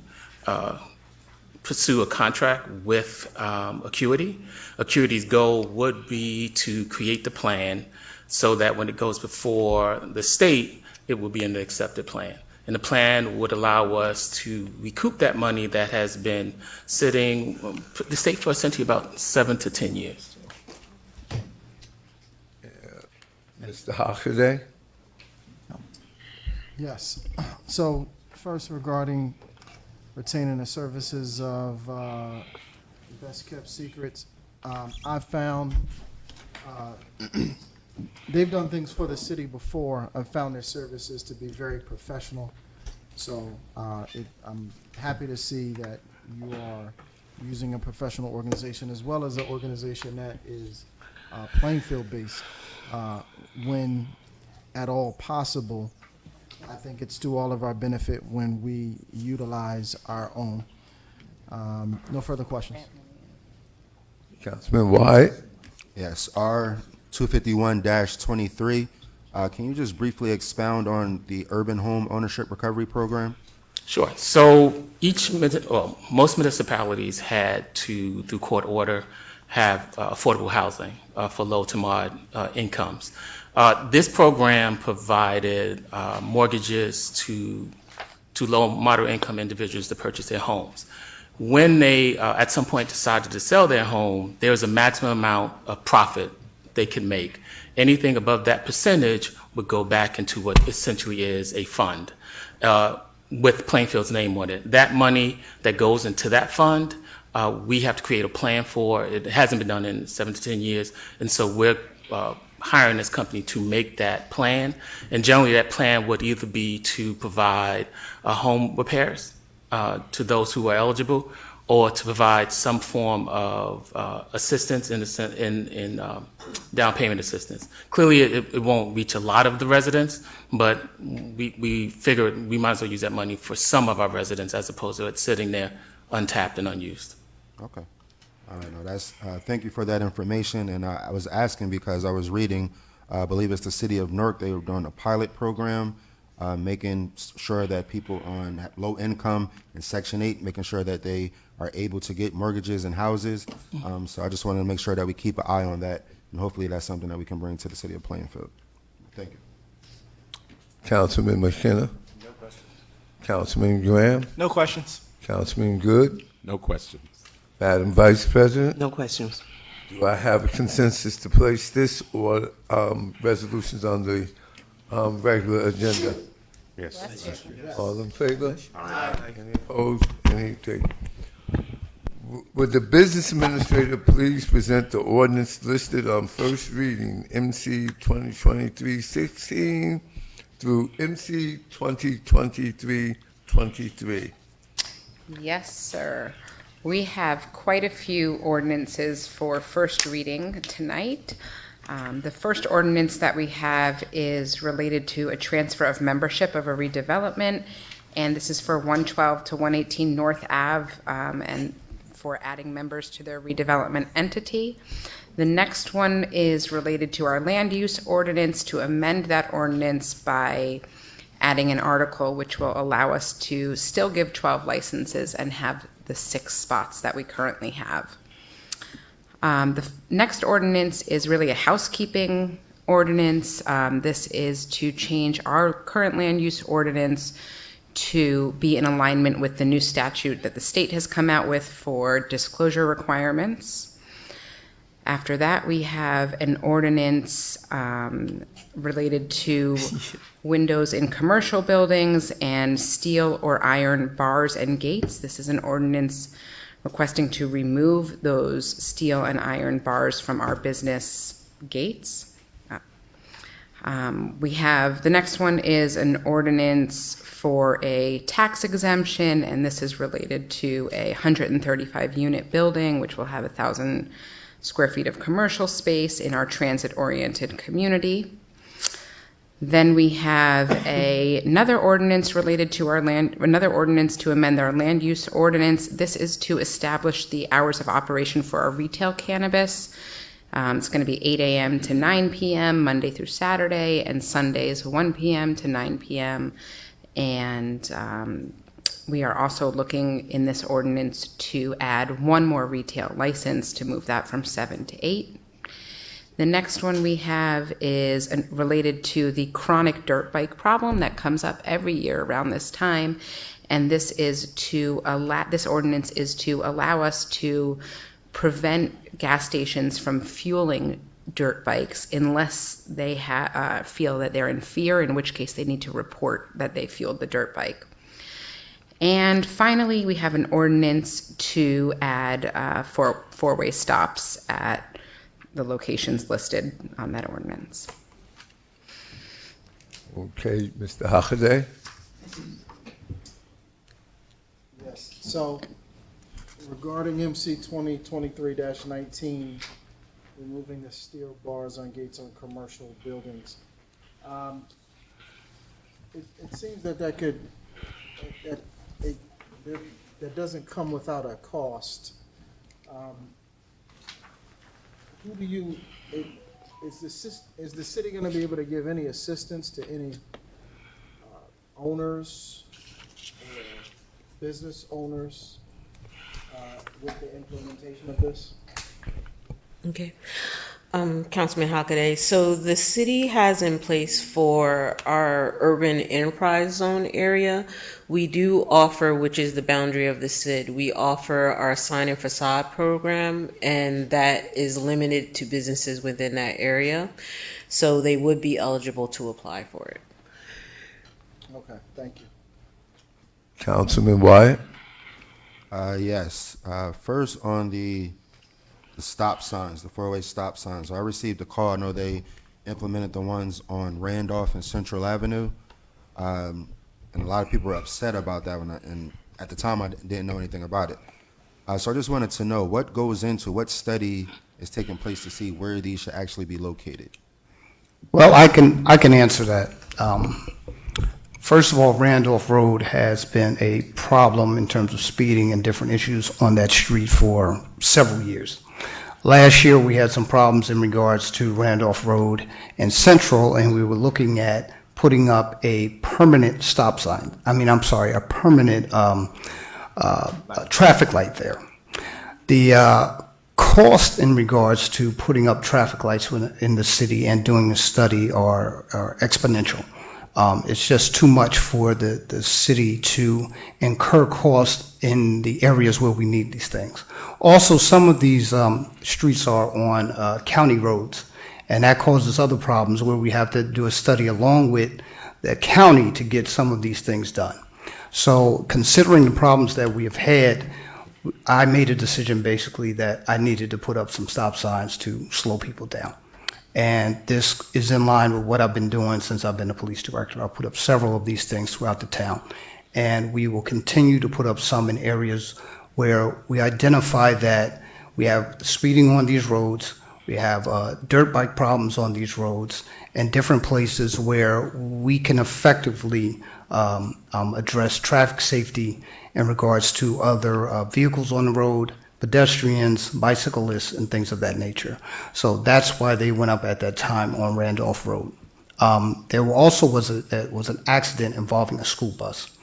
pursue a contract with Acuity. Acuity's goal would be to create the plan so that when it goes before the state, it will be an accepted plan. And the plan would allow us to recoup that money that has been sitting the state for essentially about 7 to 10 years. Mr. Hockaday? Yes. So first, regarding retaining the services of Best Kept Secrets, I've found they've done things for the city before. I've found their services to be very professional. So I'm happy to see that you are using a professional organization as well as an organization that is Plainfield based when at all possible. I think it's to all of our benefit when we utilize our own. No further questions. Councilman Wyatt? Yes, R 251-23. Can you just briefly expound on the urban home ownership recovery program? Sure. So most municipalities had to, through court order, have affordable housing for low to moderate incomes. This program provided mortgages to low and moderate income individuals to purchase their homes. When they, at some point, decided to sell their home, there was a maximum amount of profit they could make. Anything above that percentage would go back into what essentially is a fund with Plainfield's name on it. That money that goes into that fund, we have to create a plan for. It hasn't been done in 7 to 10 years, and so we're hiring this company to make that plan. And generally, that plan would either be to provide home repairs to those who are eligible, or to provide some form of assistance in down payment assistance. Clearly, it won't reach a lot of the residents, but we figured we might as well use that money for some of our residents as opposed to it sitting there untapped and unused. Okay. All right, no, that's, thank you for that information. And I was asking because I was reading, I believe it's the city of Newark, they were doing a pilot program, making sure that people on low income in Section 8, making sure that they are able to get mortgages and houses. So I just wanted to make sure that we keep an eye on that, and hopefully that's something that we can bring to the city of Plainfield. Thank you. Councilman McKenna? No questions. Councilman Graham? No questions. Councilman Good? No questions. Madam Vice President? No questions. Do I have a consensus to place this or resolutions on the regular agenda? Yes. All in favor? Any opposed? Anything? Would the business administrator please present the ordinance listed on first reading, MC 2023-16 through MC 2023-23? Yes, sir. We have quite a few ordinances for first reading tonight. The first ordinance that we have is related to a transfer of membership of a redevelopment, and this is for 112 to 118 North Ave, and for adding members to their redevelopment entity. The next one is related to our land use ordinance, to amend that ordinance by adding an article which will allow us to still give 12 licenses and have the 6 spots that we currently have. The next ordinance is really a housekeeping ordinance. This is to change our current land use ordinance to be in alignment with the new statute that the state has come out with for disclosure requirements. After that, we have an ordinance related to windows in commercial buildings and steel or iron bars and gates. This is an ordinance requesting to remove those steel and iron bars from our business gates. We have, the next one is an ordinance for a tax exemption, and this is related to a 135-unit building, which will have 1,000 square feet of commercial space in our transit-oriented community. Then we have another ordinance related to our land, another ordinance to amend our land use ordinance. This is to establish the hours of operation for our retail cannabis. It's going to be 8 a.m. to 9 p.m. Monday through Saturday, and Sundays 1 p.m. to 9 p.m. And we are also looking in this ordinance to add one more retail license to move that from 7 to 8. The next one we have is related to the chronic dirt bike problem that comes up every year around this time. And this is to this ordinance is to allow us to prevent gas stations from fueling dirt bikes unless they feel that they're in fear, in which case they need to report that they fueled the dirt bike. And finally, we have an ordinance to add four-way stops at the locations listed on that ordinance. Okay, Mr. Hockaday? Yes, so regarding MC 2023-19, removing the steel bars on gates on commercial buildings. it seems that that doesn't come without a cost. Who do you, is the city gonna be able to give any assistance to any owners or business owners with the implementation of this? Okay. Councilman Hockaday, so the city has in place for our urban enterprise zone area, we do offer, which is the boundary of the CID, we offer our sign and facade program, and that is limited to businesses within that area. So they would be eligible to apply for it. Okay, thank you. Councilman Wyatt? Yes. First on the stop signs, the four-way stop signs. I received a call. I know they implemented the ones on Randolph and Central Avenue, and a lot of people were upset about that one. And at the time, I didn't know anything about it. So I just wanted to know what goes into, what study is taking place to see where these should actually be located. Well, I can answer that. First of all, Randolph Road has been a problem in terms of speeding and different issues on that street for several years. Last year, we had some problems in regards to Randolph Road and Central, and we were looking at putting up a permanent stop sign. A permanent traffic light there. The cost in regards to putting up traffic lights in the city and doing the study are exponential. It's just too much for the city to incur costs in the areas where we need these things. Also, some of these streets are on county roads, and that causes other problems where we have to do a study along with the county to get some of these things done. So considering the problems that we have had, I made a decision basically that I needed to put up some stop signs to slow people down. And this is in line with what I've been doing since I've been the police director. I'll put up several of these things throughout the town. And we will continue to put up some in areas where we identify that we have speeding on these roads, we have dirt bike problems on these roads, and different places where we can effectively address traffic safety in regards to other vehicles on the road, pedestrians, bicyclists, and things of that nature. So that's why they went up at that time on Randolph Road. There also was an accident involving a school bus.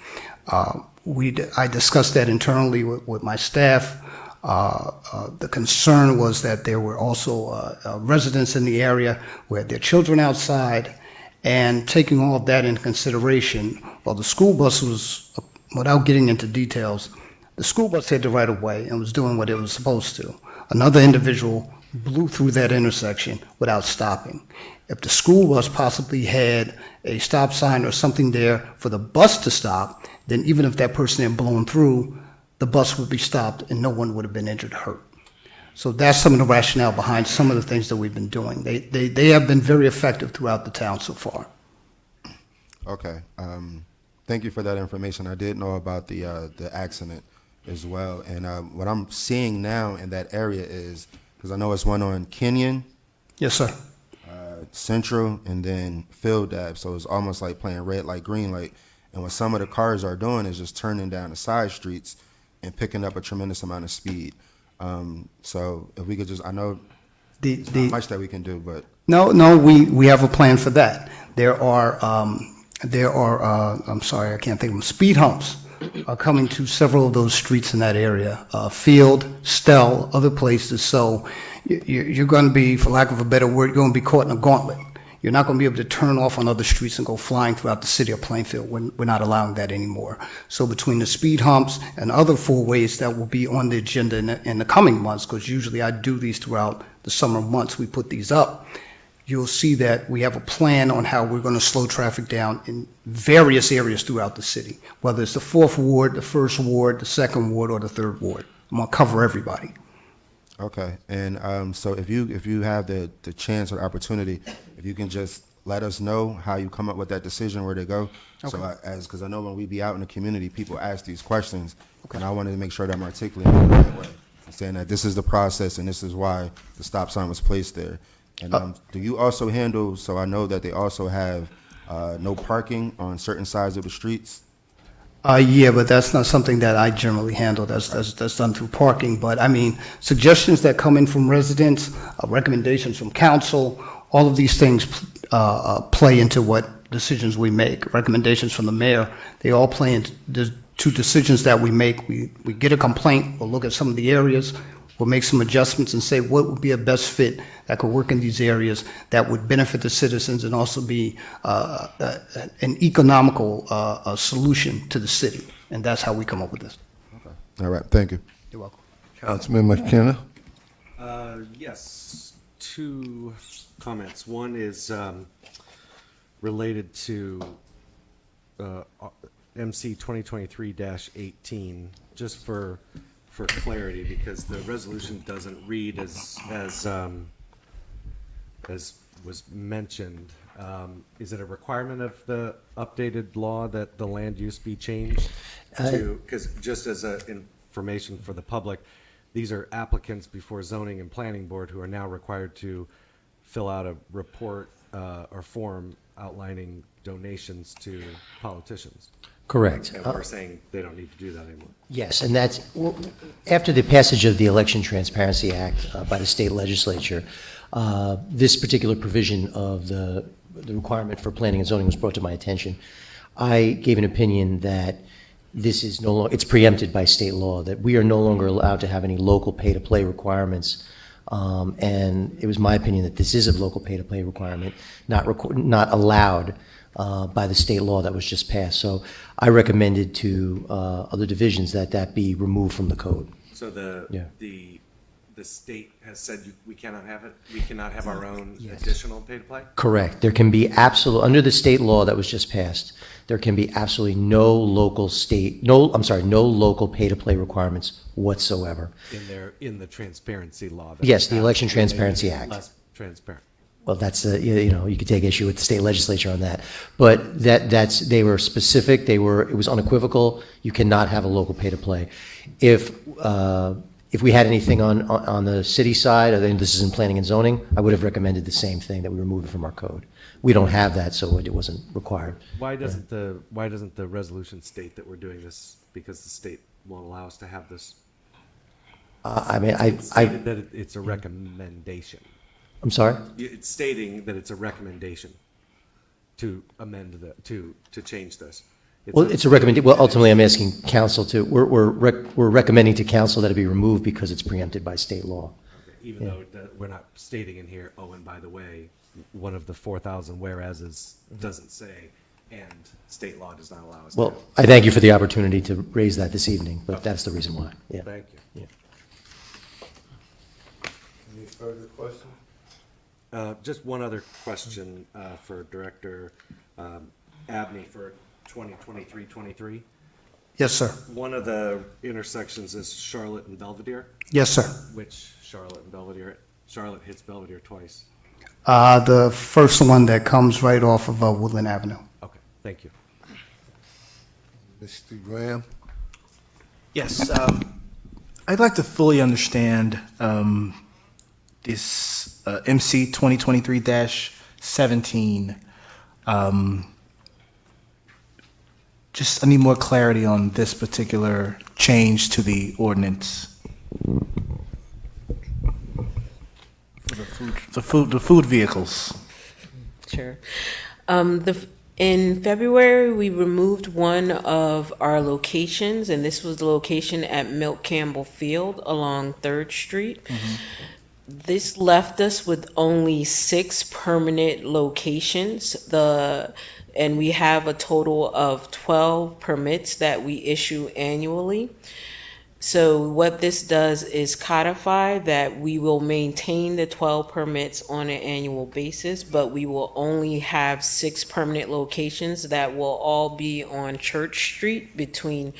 I discussed that internally with my staff. The concern was that there were also residents in the area who had their children outside, and taking all of that into consideration, while the school bus was, without getting into details, the school bus had the right of way and was doing what it was supposed to. Another individual blew through that intersection without stopping. If the school bus possibly had a stop sign or something there for the bus to stop, then even if that person had blown through, the bus would be stopped and no one would have been injured or hurt. So that's some of the rationale behind some of the things that we've been doing. They have been very effective throughout the town so far. Okay. Thank you for that information. I did know about the accident as well. And what I'm seeing now in that area is, because I know it's one on Kenyon. Yes, sir. Central, and then Field Ave. So it's almost like playing red light, green light. And what some of the cars are doing is just turning down the side streets and picking up a tremendous amount of speed. So if we could just, I know there's not much that we can do, but. No, we have a plan for that. There are, I'm sorry, I can't think of them, speed humps are coming to several of those streets in that area, Field, Stell, other places. So you're going to be, for lack of a better word, you're going to be caught in a gauntlet. You're not going to be able to turn off on other streets and go flying throughout the city of Plainfield. We're not allowing that anymore. So between the speed humps and other four ways that will be on the agenda in the coming months, because usually I do these throughout the summer months, we put these up, you'll see that we have a plan on how we're going to slow traffic down in various areas throughout the city, whether it's the 4th Ward, the 1st Ward, the 2nd Ward, or the 3rd Ward. I'm going to cover everybody. Okay, and so if you have the chance or opportunity, if you can just let us know how you come up with that decision, where to go. Okay. So because I know when we be out in the community, people ask these questions, okay, and I wanted to make sure that I'm articulating it the right way, saying that this is the process and this is why the stop sign was placed there. And do you also handle, so I know that they also have no parking on certain sides of the streets. Yeah, but that's not something that I generally handle. That's done through parking. But I mean, suggestions that come in from residents, recommendations from council, all of these things play into what decisions we make. Recommendations from the mayor, they all play into the two decisions that we make. We get a complaint, we'll look at some of the areas, we'll make some adjustments and say what would be a best fit that could work in these areas that would benefit the citizens and also be an economical solution to the city. And that's how we come up with this. All right, thank you. You're welcome. Councilman McKenna? Yes, two comments. One is related to MC 2023-18, just for clarity, because the resolution doesn't read as was mentioned. Is it a requirement of the updated law that the land use be changed? Because just as information for the public, these are applicants before zoning and planning board who are now required to fill out a report or form outlining donations to politicians. Correct. And we're saying they don't need to do that anymore. Yes, and that's, after the passage of the Election Transparency Act by the state legislature, this particular provision of the requirement for planning and zoning was brought to my attention. I gave an opinion that this is no longer, it's preempted by state law, that we are no longer allowed to have any local pay-to-play requirements. And it was my opinion that this is a local pay-to-play requirement, not allowed by the state law that was just passed. So I recommended to other divisions that be removed from the code. So the state has said we cannot have it. We cannot have our own additional pay to play. Correct. There can be under the state law that was just passed, there can be absolutely no local pay to play requirements whatsoever. In the transparency law. Yes, the Election Transparency Act. Less transparent. Well, that's you could take issue with the state legislature on that, but they were specific. It was unequivocal. You cannot have a local pay to play. If we had anything on the city side, and this is in planning and zoning, I would have recommended the same thing, that we remove it from our code. We don't have that, so it wasn't required. Why doesn't the resolution state that we're doing this because the state won't allow us to have this? It's stated that it's a recommendation. I'm sorry? It's stating that it's a recommendation to amend to change this. It's a recommendation. Well, ultimately, I'm asking council we're recommending to council that it be removed because it's preempted by state law. Okay. Even though we're not stating in here, oh, and by the way, one of the 4,000 whereases doesn't say, and state law does not allow us. Well, I thank you for the opportunity to raise that this evening, but that's the reason why. Yeah. Thank you. Yeah. Any further questions? Just one other question for Director Abney for 2023-23. Yes, sir. One of the intersections is Charlotte and Belvedere. Yes, sir. Which Charlotte and Belvedere? Charlotte hits Belvedere twice. The first one that comes right off of Woodland Avenue. Okay, thank you. Mr. Graham? Yes. I'd like to fully understand this MC 2023-17. Just I need more clarity on this particular change to the ordinance. For the food vehicles. Sure. In February, we removed one of our locations, and this was the location at Milt Campbell Field along 3rd Street. Mm-hmm. This left us with only 6 permanent locations. And we have a total of 12 permits that we issue annually. So what this does is codify that we will maintain the 12 permits on an annual basis, but we will only have 6 permanent locations that will all be on Church Street between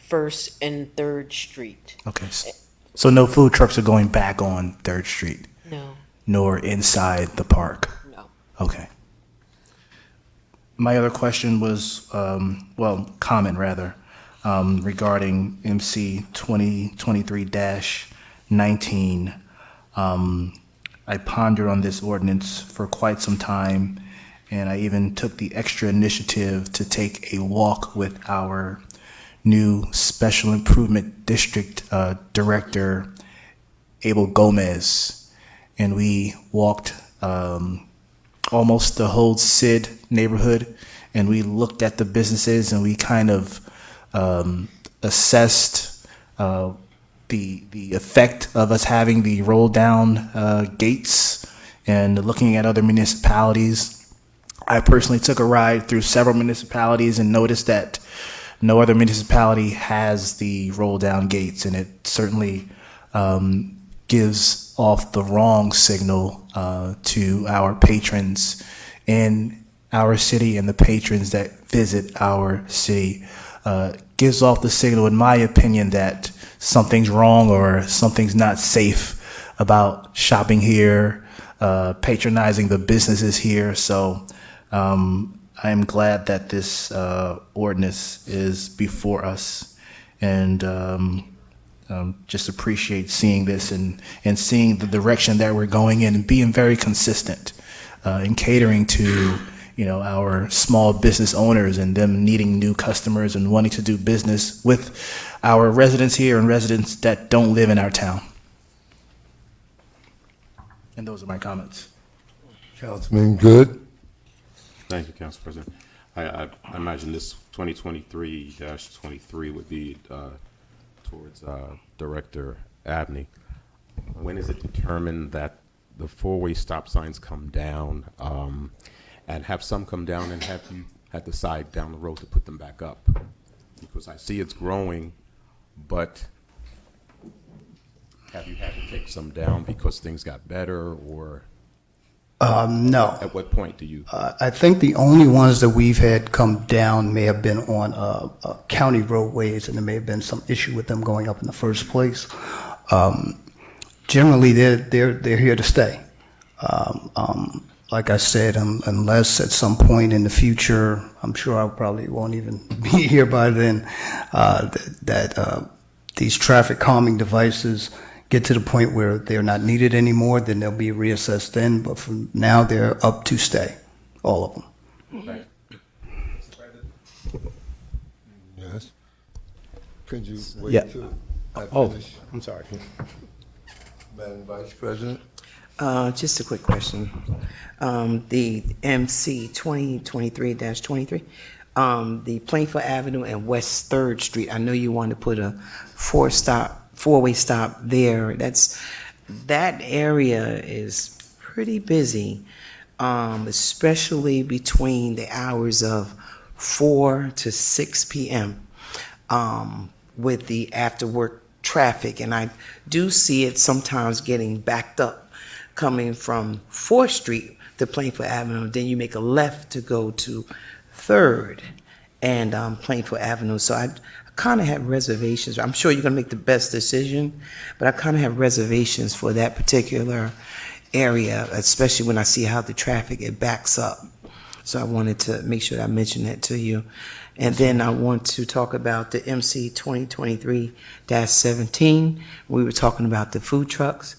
1st and 3rd Street. Okay. So no food trucks are going back on 3rd Street? No. Nor inside the park? No. Okay. My other question was, comment rather, regarding MC 2023-19. I pondered on this ordinance for quite some time, And I even took the extra initiative to take a walk with our new Special Improvement District Director, Abel Gomez. And we walked almost the whole Sid neighborhood, and we looked at the businesses, and we kind of assessed the effect of us having the roll down gates and looking at other municipalities. I personally took a ride through several municipalities and noticed that no other municipality has the roll down gates, and it certainly gives off the wrong signal to our patrons in our city and the patrons that visit our city. Gives off the signal, in my opinion, that something's wrong or something's not safe about shopping here, patronizing the businesses here. So I'm glad that this ordinance is before us, and just appreciate seeing this and seeing the direction that we're going in and being very consistent in catering to our small business owners and them needing new customers and wanting to do business with our residents here and residents that don't live in our town. And those are my comments. Councilman Good. Thank you, Council President. I imagine this 2023-23 would be towards Director Abney. When is it determined that the four-way stop signs come down, and have some come down, and have you had to decide down the road to put them back up? Because I see it's growing, but have you had to take some down because things got better, or? No. At what point do you? I think the only ones that we've had come down may have been on county roadways, and there may have been some issue with them going up in the first place. Generally, they're here to stay. Like I said, unless at some point in the future, I'm sure I probably won't even be here by then, that these traffic calming devices get to the point where they're not needed anymore, then they'll be reassessed then. But for now, they're up to stay, all of them. Yes. Could you wait Yeah. till I Oh, finish? I'm sorry. Madam Vice President? Just a quick question. The MC 2023-23, the Plainfield Avenue and West 3rd Street, I know you want to put a four-way stop there. That area is pretty busy, especially between the hours of 4 to 6 p.m. With the after-work traffic, and I do see it sometimes getting backed up coming from 4th Street to Plainfield Avenue. Then you make a left to go to 3rd and Plainfield Avenue. So I kind of have reservations. I'm sure you're going to make the best decision, but I kind of have reservations for that particular area, especially when I see how the traffic, it backs up. So I wanted to make sure that I mentioned that to you. And then I want to talk about the MC 2023-17. We were talking about the food trucks,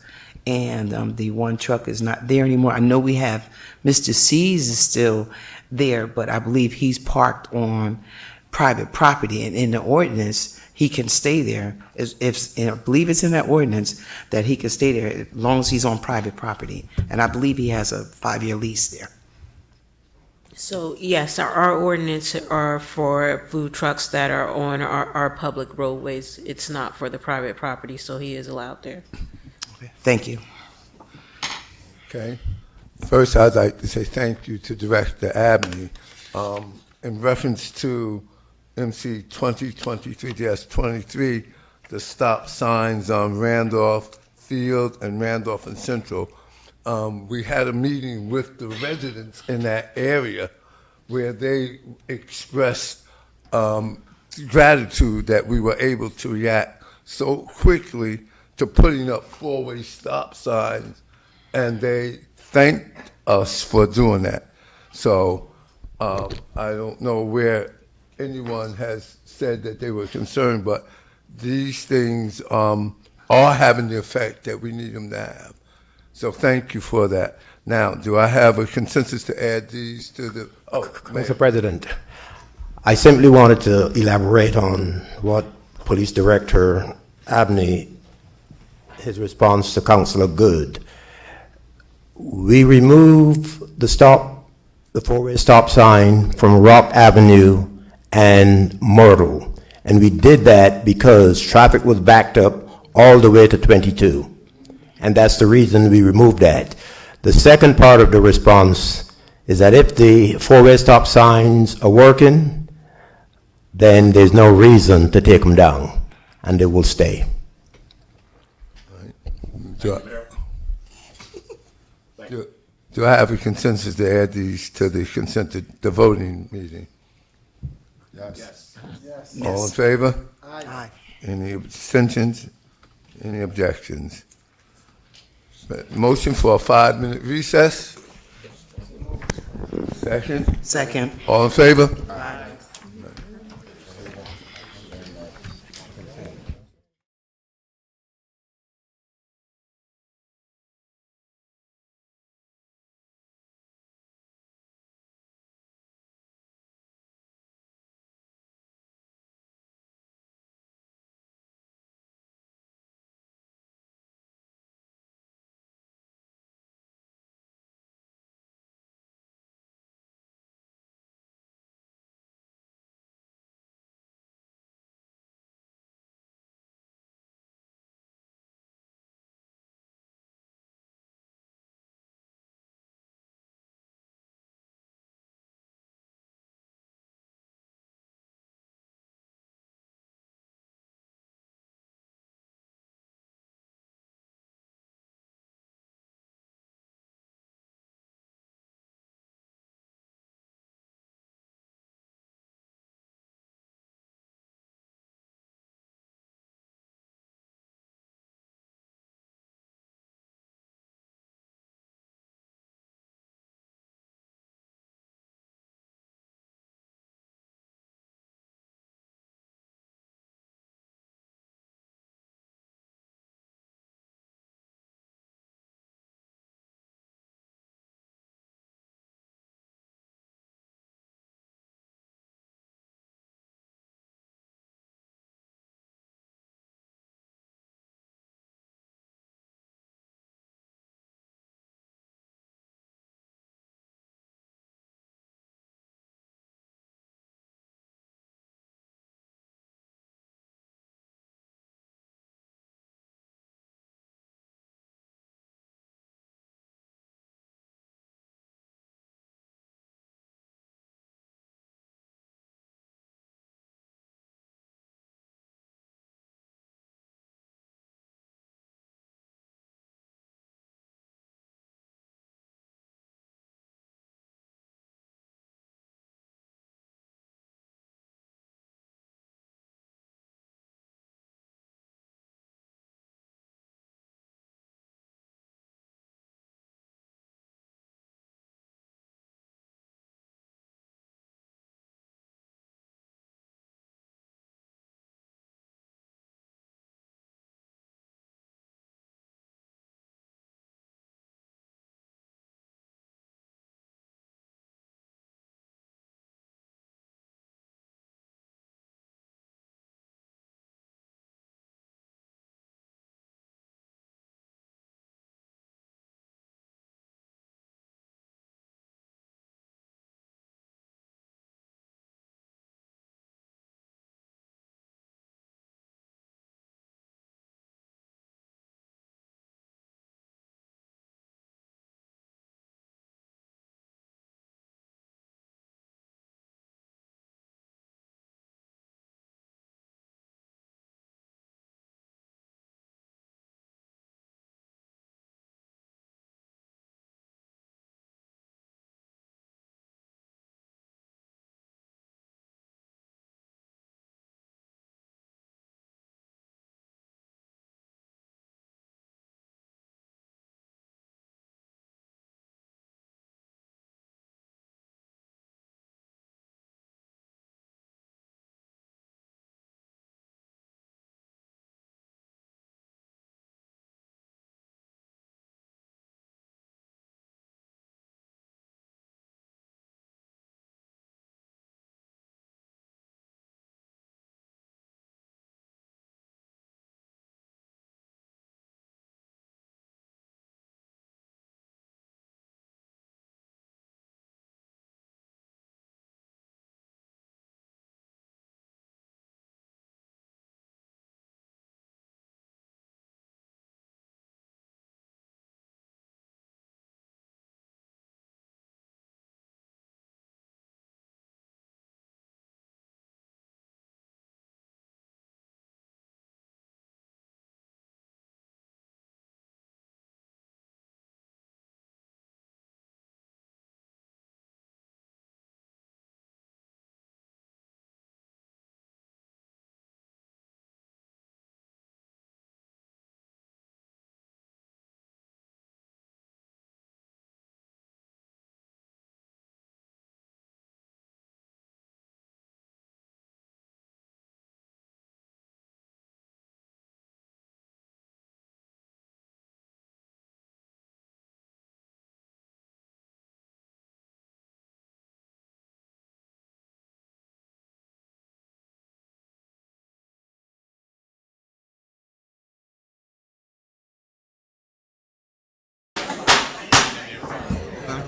and the one truck is not there anymore. I know we have Mr. C's is still there, but I believe he's parked on private property, and in the ordinance, he can stay there. And I believe it's in that ordinance that he can stay there as long as he's on private property. And I believe he has a 5-year lease there. So yes, our ordinance are for food trucks that are on our public roadways. It's not for the private property, so he is allowed there. Thank you. Okay. First, I'd like to say thank you to Director Abney. In reference to MC 2023-23, the stop signs on Randolph Field and Randolph and Central, we had a meeting with the residents in that area where they expressed gratitude that we were able to react so quickly to putting up four-way stop signs, and they thanked us for doing that. So I don't know where anyone has said that they were concerned, but these things are having the effect that we need them to have. So thank you for that. Now, do I have a consensus to add these to the, Mr. President, I simply wanted to elaborate on what Police Director Abney, his response to Councilor Good. We removed the four-way stop sign from Rock Avenue and Myrtle. And we did that because traffic was backed up all the way to 22. And that's the reason we removed that. The second part of the response is that if the four-way stop signs are working, then there's no reason to take them down, and they will stay. Do I have a consensus to add these to the the voting meeting? Yes. All in favor? Aye. Any abstentions? Any objections? Motion for a 5-minute recess? Second? Second. All in favor? Aye.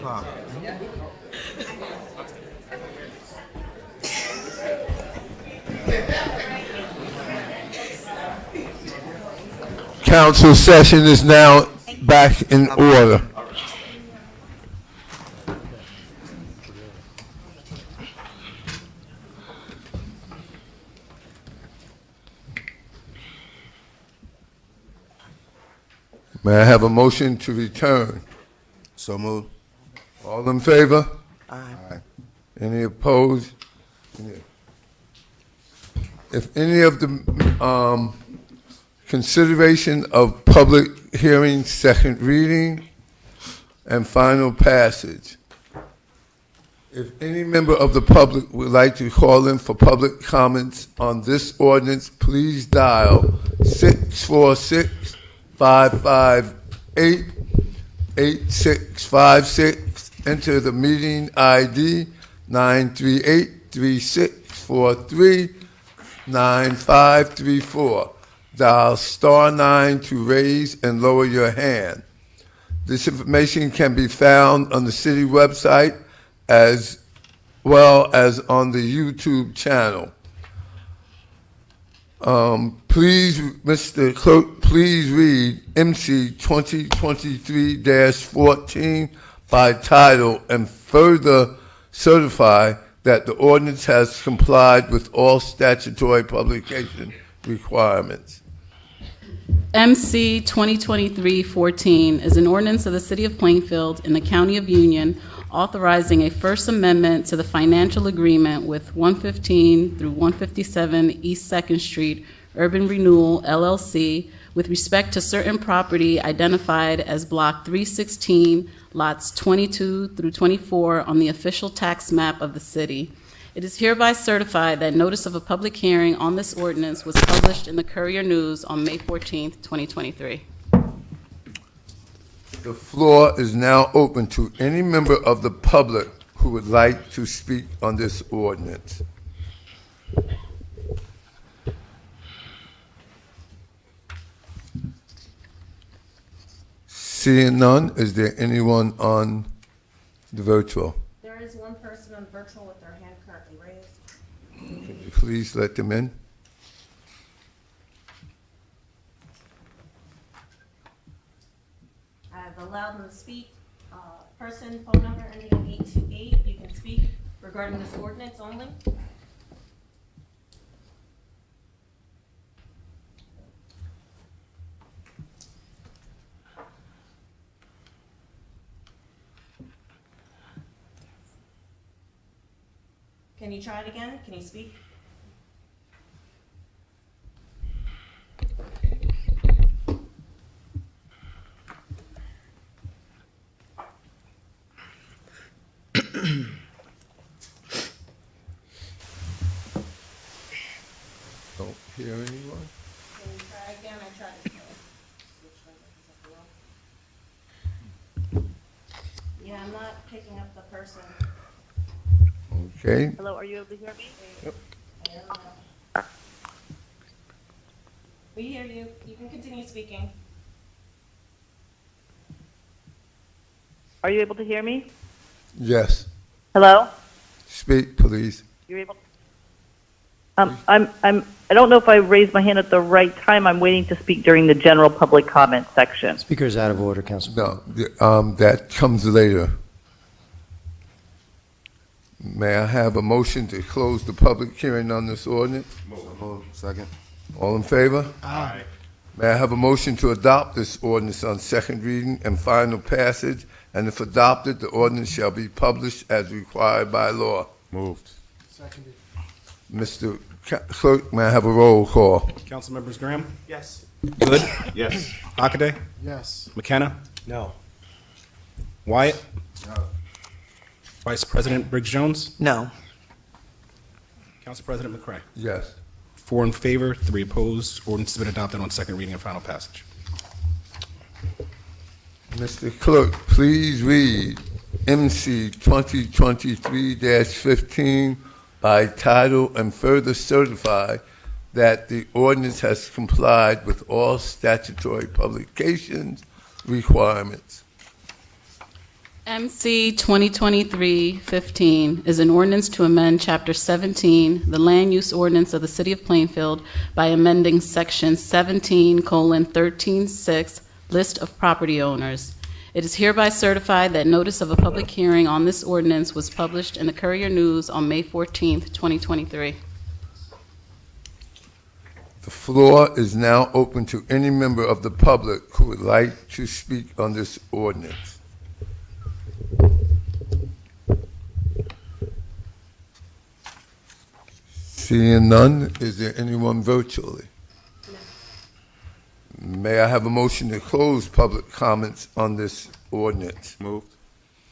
o'clock. Council session is now back in order. May I have a motion to return? So moved. All in favor? Aye. Any opposed? If any of the consideration of public hearing, second reading, and final passage. If any member of the public would like to call in for public comments on this ordinance, please dial 646-558-8656. Enter the meeting ID 938-3643-9534. Dial *9 to raise and lower your hand. This information can be found on the city website as well as on the YouTube channel. Please, Mr. Clerk, please read MC 2023-14 by title and further certify that the ordinance has complied with all statutory publication requirements. MC 2023-14 is an ordinance of the City of Plainfield in the County of Union authorizing a First Amendment to the financial agreement with 115 through 157 East 2nd Street Urban Renewal, LLC, with respect to certain property identified as Block 316, lots 22 through 24 on the official tax map of the city. It is hereby certified that notice of a public hearing on this ordinance was published in the Courier News on May 14th, 2023. The floor is now open to any member of the public who would like to speak on this ordinance. Seeing none, is there anyone on the virtual? There is one person on virtual with their hand currently raised. Could you please let them in? I have allowed them to speak. Person, phone number ending in 828. You can speak regarding this ordinance only. Can you try it again? Can you speak? Don't hear anyone? Can you try again? I tried it. Yeah, I'm not picking up the person. Okay. Hello, are you able to hear me? Yep. We hear you. You can continue speaking. Are you able to hear me? Yes. Hello? Speak, please. You're able? I don't know if I raised my hand at the right time. I'm waiting to speak during the general public comment section. Speaker's out of order, Councilman. No, that comes later. May I have a motion to close the public hearing on this ordinance? Move. Second. All in favor? Aye. May I have a motion to adopt this ordinance on second reading and final passage, and if adopted, the ordinance shall be published as required by law? Moved. Seconded. Mr. Clerk, may I have a roll call? Council members Graham? Yes. Good? Yes. Hockaday? Yes. McKenna? No. Wyatt? No. Vice President Briggs Jones? No. Council President McCray? Yes. 4 in favor, 3 opposed. Ordinance has been adopted on second reading and final passage. Mr. Clerk, please read MC 2023-15 by title and further certify that the ordinance has complied with all statutory publications requirements. MC 2023-15 is an ordinance to amend Chapter 17, the Land Use Ordinance of the City of Plainfield by amending Section 17:13-6, List of Property Owners. It is hereby certified that notice of a public hearing on this ordinance was published in the Courier News on May 14th, 2023. The floor is now open to any member of the public who would like to speak on this ordinance. Seeing none, is there anyone virtually? May I have a motion to close public comments on this ordinance? Moved.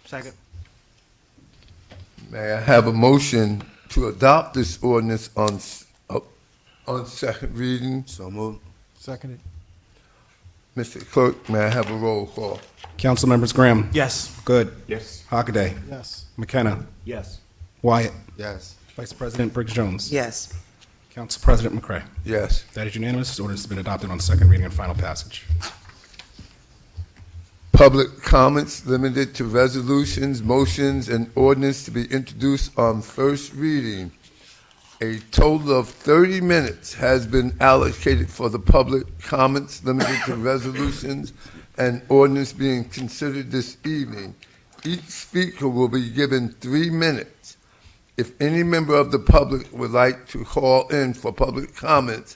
Second. May I have a motion to adopt this ordinance on second reading? So moved. Seconded. Mr. Clerk, may I have a roll call? Council members Graham. Yes. Good. Yes. Hockaday. Yes. McKenna. Yes. Wyatt. Yes. Vice President Briggs Jones. Yes. Council President McCray. Yes. That is unanimous. This ordinance has been adopted on second reading and final passage. Public comments limited to resolutions, motions, and ordinance to be introduced on first reading. A total of 30 minutes has been allocated for the public comments limited to resolutions and ordinance being considered this evening. Each speaker will be given 3 minutes. If any member of the public would like to call in for public comments,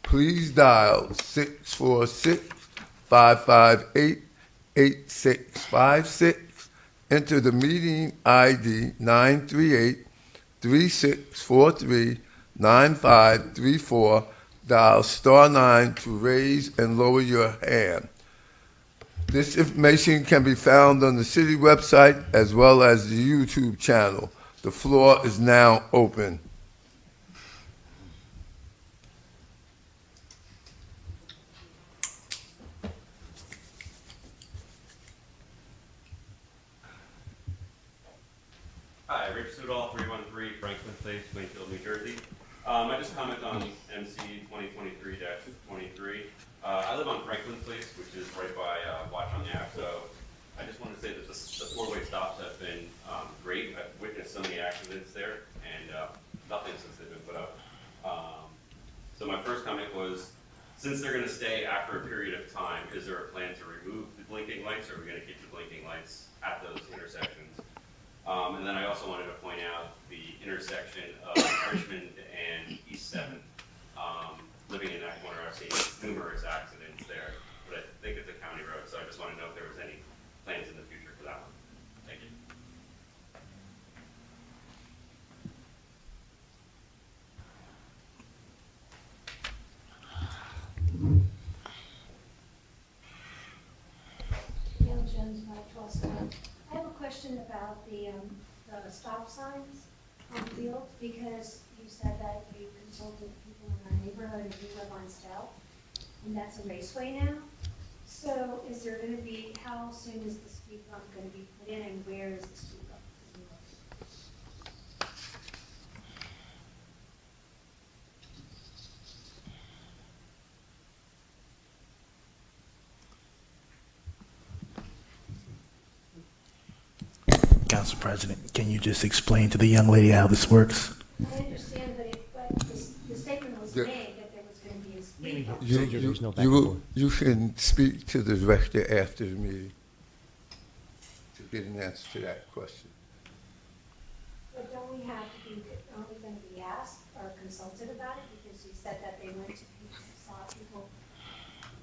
please dial 646-558-8656. Enter the meeting ID 938-3643-9534. Dial *9 to raise and lower your hand. This information can be found on the city website as well as the YouTube channel. The floor is now open. Hi, Rich Sudol, 313 Franklin Place, Plainfield, New Jersey. I just comment on MC 2023-23. I live on Franklin Place, which is right by Watch on the Ave, so I just want to say that the four-way stops have been great. I've witnessed so many accidents there, and nothing since they've been put up. So my first comment was, since they're going to stay after a period of time, is there a plan to remove the blinking lights, or are we going to keep the blinking lights at those intersections? And then I also wanted to point out the intersection of Richmond and East 7th. Living in that corner, I've seen numerous accidents there, but I think it's a county road, so I just want to know if there was any plans in the future for that one. Thank you. Gail Jones, I have a question about the stop signs on Field, because you said that you consulted people in our neighborhood and you live on Stout, and that's a raceway now. So is there going to be, how soon is the speed bump going to be put in, and where is the speed bump? Council President, can you just explain to the young lady how this works? I understand, but the statement was made that there was going to be a speed bump. There's no back and forth. You can speak to the director after the meeting to get an answer to that question. But don't we going to be asked or consulted about it, because you said that they went to people, saw people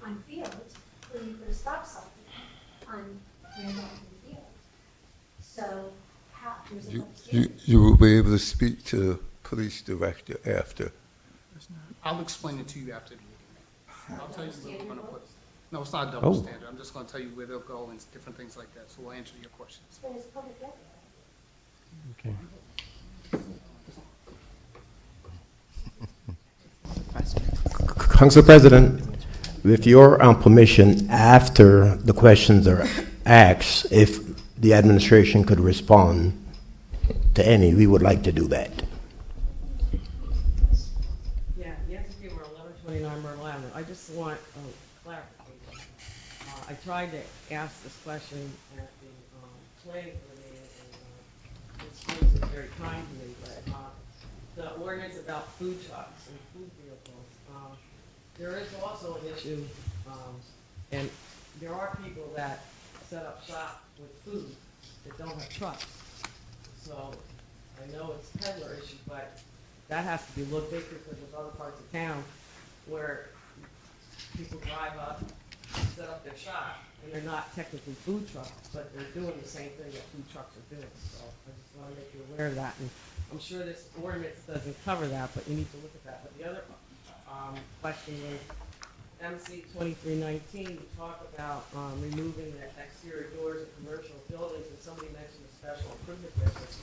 on Fields where you put a stop sign on Randolph and Field. So how, there's a upstairs. You will be able to speak to the police director after. I'll explain it to you after the meeting. I'll tell you where we're going to put it. No, it's not a double standard. I'm just going to tell you where they'll go and different things like that, so we'll answer your questions. But it's public record. Okay. Council President, with your permission, after the questions are asked, if the administration could respond to any, we would like to do that. Yeah, Nancy Fewer, 1129 Myrtle Avenue. I just want clarification. I tried to ask this question at the explaining for me, and it's very kind to me, but the ordinance about food trucks and food vehicles, there is also an issue, and there are people that set up shop with food that don't have trucks. So I know it's a peddler issue, but that has to be looked into because there's other parts of town where people drive up, set up their shop, and they're not technically food trucks, but they're doing the same thing that food trucks are doing. So I just want to make you aware of that. And I'm sure this ordinance doesn't cover that, but you need to look at that. But the other question was MC 2319, you talk about removing the exterior doors of commercial buildings, and somebody mentioned a special improvement district.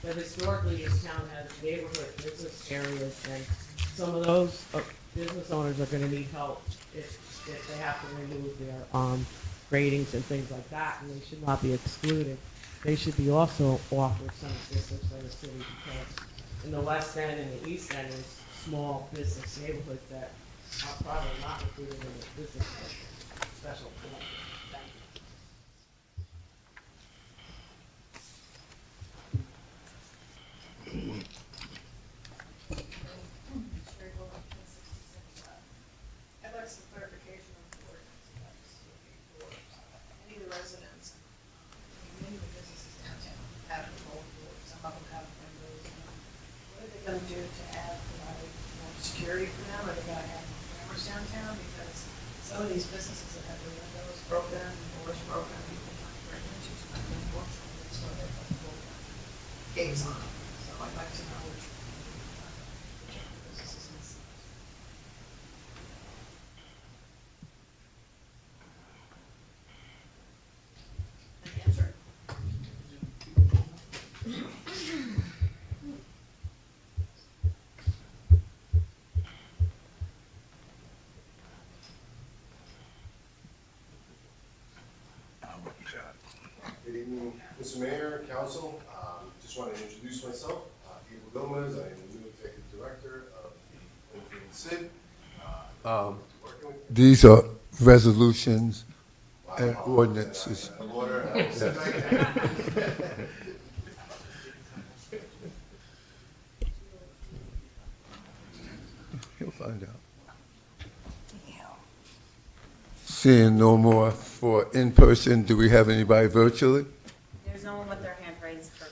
But historically, this town has neighborhood business areas, and some of those business owners are gonna need help if they have to remove their gratings and things like that, and they should not be excluded. They should be also offered some assistance by the city, because in the west end and the east end is small business neighborhoods that are probably not included in the business district. Special point. Thank you. I'd like some clarification on the ordinance about this doors. Any of the residents, many of the businesses downtown have rolled doors, some of them have windows. What are they gonna do to add, provide more security for them? Are they gonna have cameras downtown? Because some of these businesses that have their windows broken, doors broken, people trying to break into, unfortunately, so they put the gates on them. So I'd like to know which businesses in this. Good evening, Mr. Mayor, Council. Just want to introduce myself. Abel Gomez, I am the new Executive Director of the Plainfield SID. These are resolutions and ordinances. He'll find out. Seeing no more for in-person, do we have anybody virtually? There's no one with their hand raised for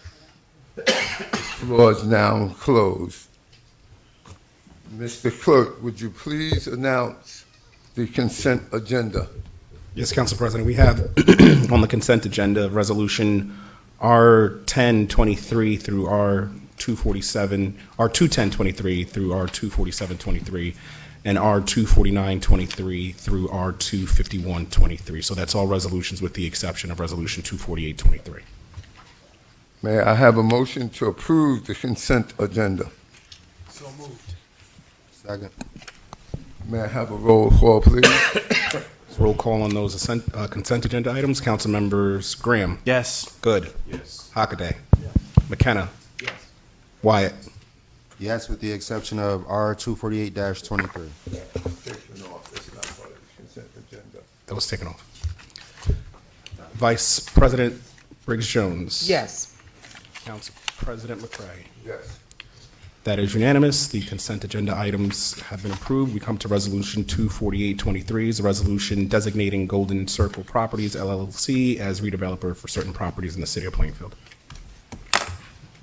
Floor is now closed. Mr. Clerk, would you please announce the consent agenda? Yes, Council President, we have on the consent agenda Resolution R1023 through R247, R21023 through R24723, and R24923 through R25123. So that's all resolutions with the exception of Resolution 24823. May I have a motion to approve the consent agenda? So moved. Second. May I have a roll call, please? Roll call on those consent agenda items. Council members Graham. Yes. Good. Yes. Hockaday. McKenna. Yes. Wyatt. Yes, with the exception of R248-23. Taken off, it's not part of the consent agenda. That was taken off. Vice President Briggs Jones. Yes. Council President McCray. Yes. That is unanimous. The consent agenda items have been approved. We come to Resolution 24823, is a resolution designating Golden Circle Properties LLC as redeveloper for certain properties in the city of Plainfield.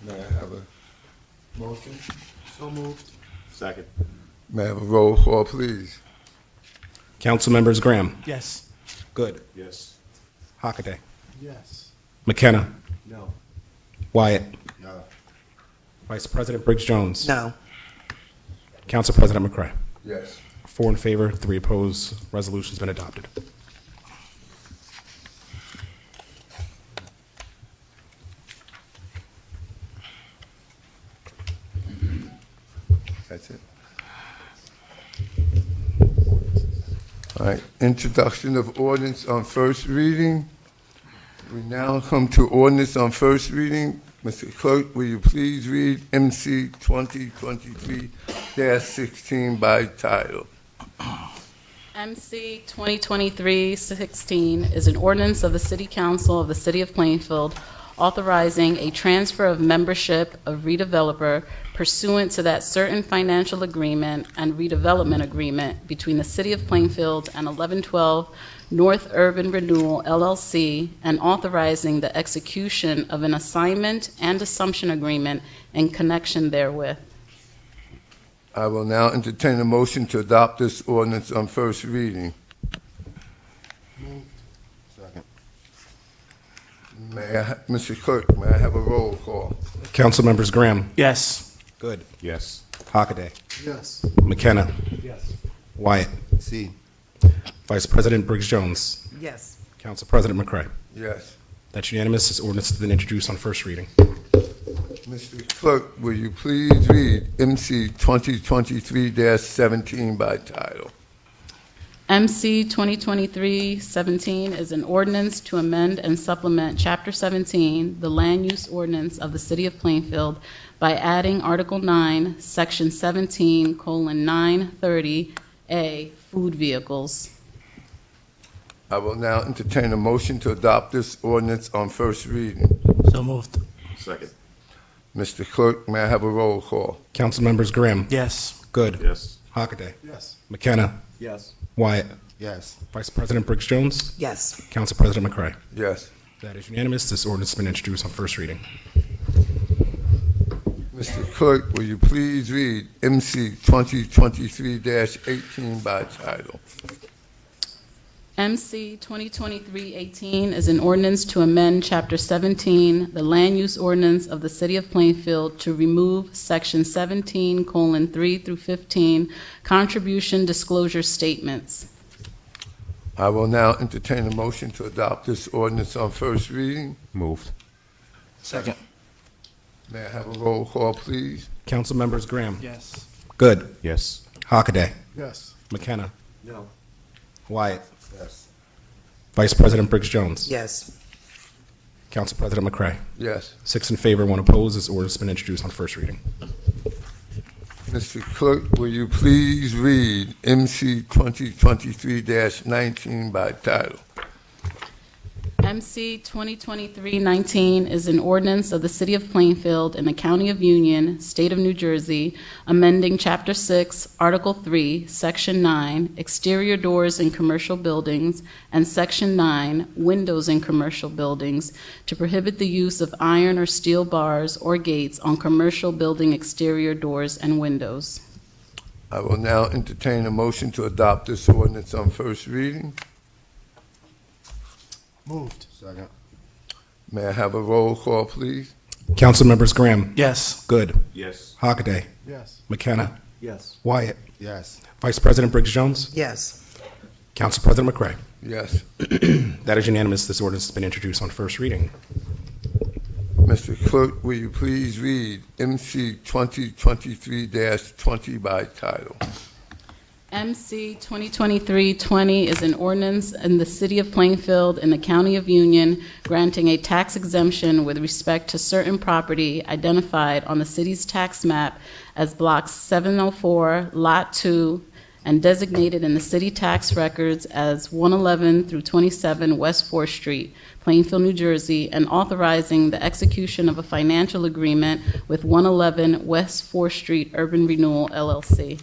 May I have a motion? So moved. Second. May I have a roll call, please? Council members Graham. Yes. Good. Yes. Hockaday. Yes. McKenna. No. Wyatt. No. Vice President Briggs Jones. No. Council President McCray. Yes. 4 in favor, 3 opposed. Resolution's been adopted. That's it. All right, introduction of ordinance on first reading. We now come to ordinance on first reading. Mr. Clerk, will you please read MC 2023-16 by title? MC 2023-16 is an ordinance of the City Council of the City of Plainfield authorizing a transfer of membership of redeveloper pursuant to that certain financial agreement and redevelopment agreement between the City of Plainfield and 1112 North Urban Renewal LLC, and authorizing the execution of an assignment and assumption agreement in connection therewith. I will now entertain a motion to adopt this ordinance on first reading. Second. Mr. Clerk, may I have a roll call? Council members Graham. Yes. Good. Yes. Hockaday. Yes. McKenna. Yes. Wyatt. C. Vice President Briggs Jones. Yes. Council President McCray. Yes. That's unanimous. This ordinance has been introduced on first reading. Mr. Clerk, will you please read MC 2023-17 by title? MC 2023-17 is an ordinance to amend and supplement Chapter 17, the Land Use Ordinance of the City of Plainfield, by adding Article 9, Section 17:930A, food vehicles. I will now entertain a motion to adopt this ordinance on first reading. So moved. Second. Mr. Clerk, may I have a roll call? Council members Graham. Yes. Good. Yes. Hockaday. Yes. McKenna. Yes. Wyatt. Yes. Vice President Briggs Jones. Yes. Council President McCray. Yes. That is unanimous. This ordinance has been introduced on first reading. Mr. Clerk, will you please read MC 2023-18 by title? MC 2023-18 is an ordinance to amend Chapter 17, the Land Use Ordinance of the City of Plainfield, to remove Section 17:3 through 15, contribution disclosure statements. I will now entertain a motion to adopt this ordinance on first reading. Moved. Second. May I have a roll call, please? Council members Graham. Yes. Good. Yes. Hockaday. Yes. McKenna. No. Wyatt. Yes. Vice President Briggs Jones. Yes. Council President McCray. Yes. 6 in favor, 1 opposed. This ordinance has been introduced on first reading. Mr. Clerk, will you please read MC 2023-19 by title? MC 2023-19 is an ordinance of the City of Plainfield in the County of Union, State of New Jersey, amending Chapter 6, Article 3, Section 9, exterior doors in commercial buildings, and Section 9, windows in commercial buildings, to prohibit the use of iron or steel bars or gates on commercial building exterior doors and windows. I will now entertain a motion to adopt this ordinance on first reading. Moved. Second. May I have a roll call, please? Council members Graham. Yes. Good. Yes. Hockaday. Yes. McKenna. Yes. Wyatt. Yes. Vice President Briggs Jones. Yes. Council President McCray. Yes. That is unanimous. This ordinance has been introduced on first reading. Mr. Clerk, will you please read MC 2023-20 by title? MC 2023-20 is an ordinance in the City of Plainfield in the County of Union granting a tax exemption with respect to certain property identified on the city's tax map as Block 704, Lot 2, and designated in the city tax records as 111 through 27 West 4th Street, Plainfield, New Jersey, and authorizing the execution of a financial agreement with 111 West 4th Street Urban Renewal LLC.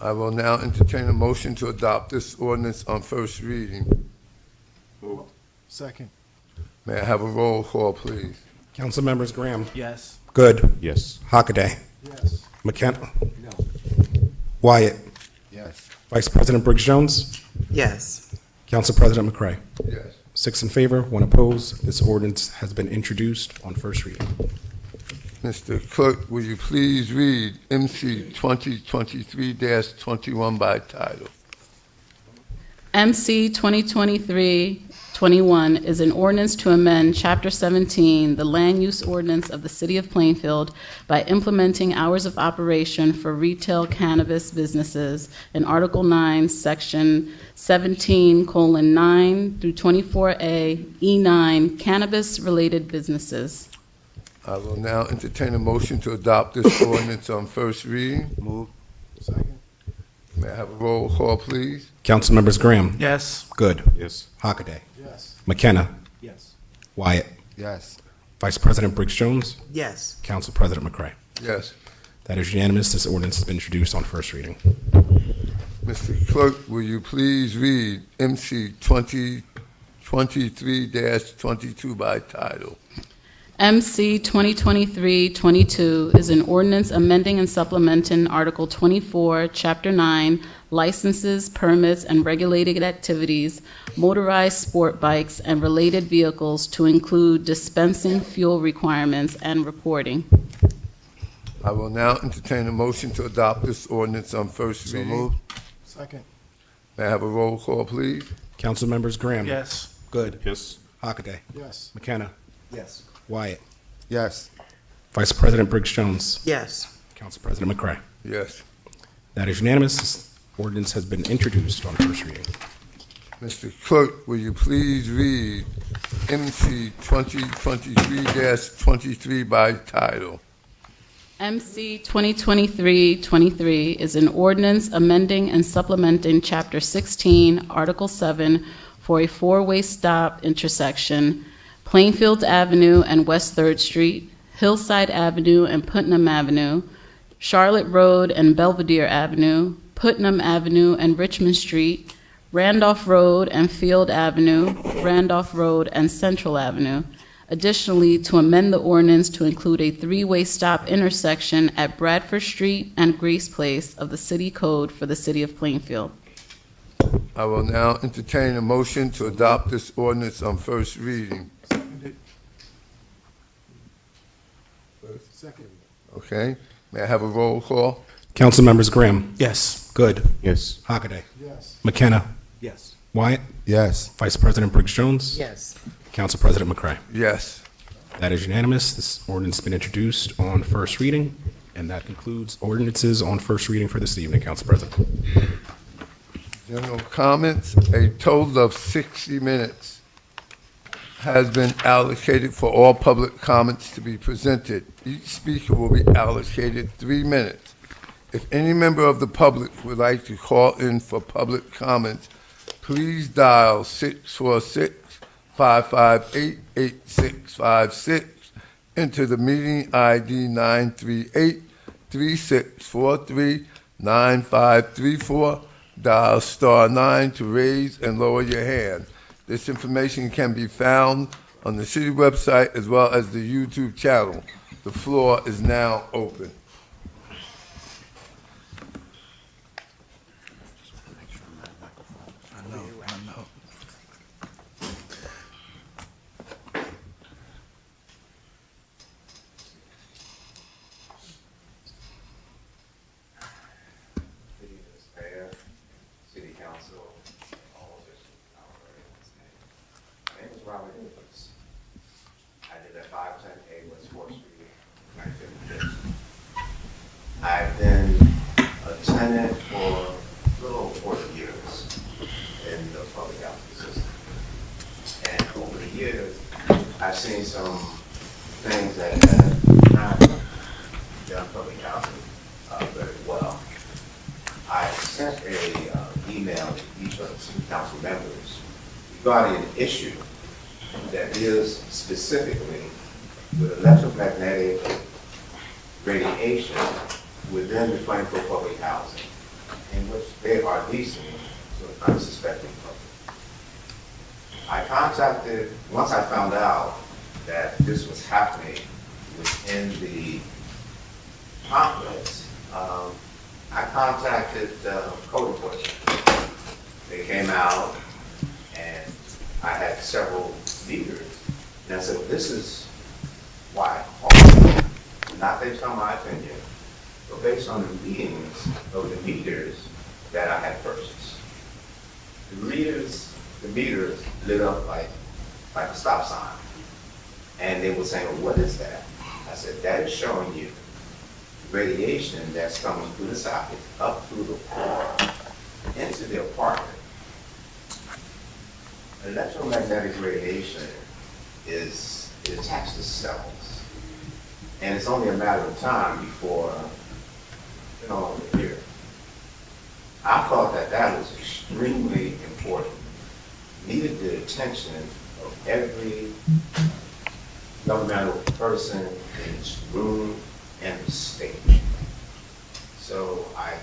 I will now entertain a motion to adopt this ordinance on first reading. Second. May I have a roll call, please? Council members Graham. Yes. Good. Yes. Hockaday. Yes. McKenna. No. Wyatt. Yes. Vice President Briggs Jones. Yes. Council President McCray. Yes. 6 in favor, 1 opposed. This ordinance has been introduced on first reading. Mr. Clerk, will you please read MC 2023-21 by title? MC 2023-21 is an ordinance to amend Chapter 17, the Land Use Ordinance of the City of Plainfield, by implementing hours of operation for retail cannabis businesses in Article 9, Section 17:9 through 24A, E9, cannabis-related businesses. I will now entertain a motion to adopt this ordinance on first reading. Move. Second. May I have a roll call, please? Council members Graham. Yes. Good. Yes. Hockaday. Yes. McKenna. Yes. Wyatt. Yes. Vice President Briggs Jones. Yes. Council President McCray. Yes. That is unanimous. This ordinance has been introduced on first reading. Mr. Clerk, will you please read MC 2023-22 by title? MC 2023-22 is an ordinance amending and supplementing Article 24, Chapter 9, Licenses, Permits, and Regulated Activities, Motorized Sport Bikes, and Related Vehicles to include dispensing fuel requirements and reporting. I will now entertain a motion to adopt this ordinance on first reading. Second. May I have a roll call, please? Council members Graham. Yes. Good. Yes. Hockaday. Yes. McKenna. Yes. Wyatt. Yes. Vice President Briggs Jones. Yes. Council President McCray. Yes. That is unanimous. This ordinance has been introduced on first reading. Mr. Clerk, will you please read MC 2023-23 by title? MC 2023-23 is an ordinance amending and supplementing Chapter 16, Article 7 for a four-way stop intersection, Plainfield Avenue and West 3rd Street, Hillside Avenue and Putnam Avenue, Charlotte Road and Belvedere Avenue, Putnam Avenue and Richmond Street, Randolph Road and Field Avenue, Randolph Road and Central Avenue. Additionally, to amend the ordinance to include a three-way stop intersection at Bradford Street and Grace Place of the City Code for the City of Plainfield. I will now entertain a motion to adopt this ordinance on first reading. Second. Okay. May I have a roll call? Council members Graham. Yes. Good. Yes. Hockaday. Yes. McKenna. Yes. Wyatt. Yes. Vice President Briggs Jones. Yes. Council President McCray. Yes. That is unanimous. This ordinance has been introduced on first reading, and that concludes ordinances on first reading for this evening, Council President. General comments, a total of 60 minutes has been allocated for all public comments to be presented. Each speaker will be allocated 3 minutes. If any member of the public would like to call in for public comments, please dial 646-558-8656, enter the meeting ID 938-3643-9534, dial *9 to raise and lower your hand. This information can be found on the city website as well as the YouTube channel. The floor is now open. Mayor, City Council, all officials, my name is Robert Nicholas. I live at 510A West 4th Street, 1956. I've been a tenant for a little over 40 years in the public housing system. And over the years, I've seen some things that have not done public housing very well. I sent a email to each of the city council members regarding an issue that deals specifically with electromagnetic radiation within the Plainfield public housing, in which they are leasing to an unsuspecting public. I contacted, once I found out that this was happening within the complex, I contacted code enforcement. They came out and I had several leaders and I said, well, this is why I called. Not based on my opinion, but based on the readings of the meters that I had purchased. The meters lit up like a stop sign. And they were saying, well, what is that? I said, that is showing you radiation that's coming through the socket, up through the floor, into the apartment. Electromagnetic radiation it attacks to cells. And it's only a matter of time before, here. I thought that that was extremely important, needed the attention of every governmental person in this room and the state. So I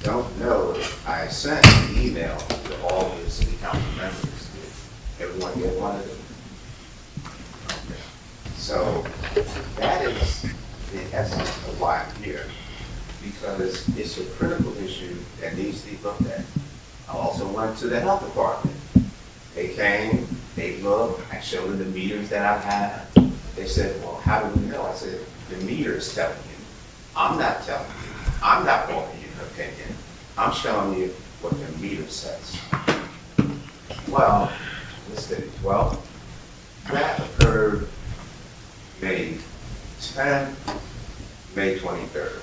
don't know if I sent an email to all the city council members. Did everyone get one of them? Okay. So that is the essence of why I'm here, because it's a critical issue that needs to be looked at. I also went to the health department. They came, they looked, I showed them the meters that I have. They said, well, how do we know? I said, the meter's telling you. I'm not telling you. I'm not offering you an opinion. I'm showing you what the meter says. Well, let's say 12. That occurred May 10th, May 23rd.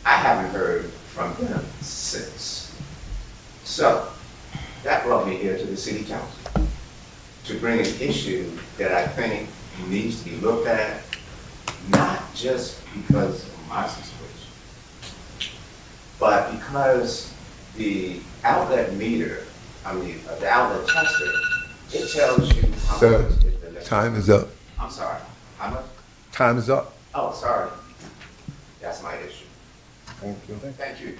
I haven't heard from them since. So, that brought me here to the city council to bring an issue that I think needs to be looked at, not just because of my situation, but because the outlet meter, the outlet tester, it tells you how Sir, much is the electric. time is up. I'm sorry, how much? Time is up. Oh, sorry. That's my issue. Thank you. Thank you.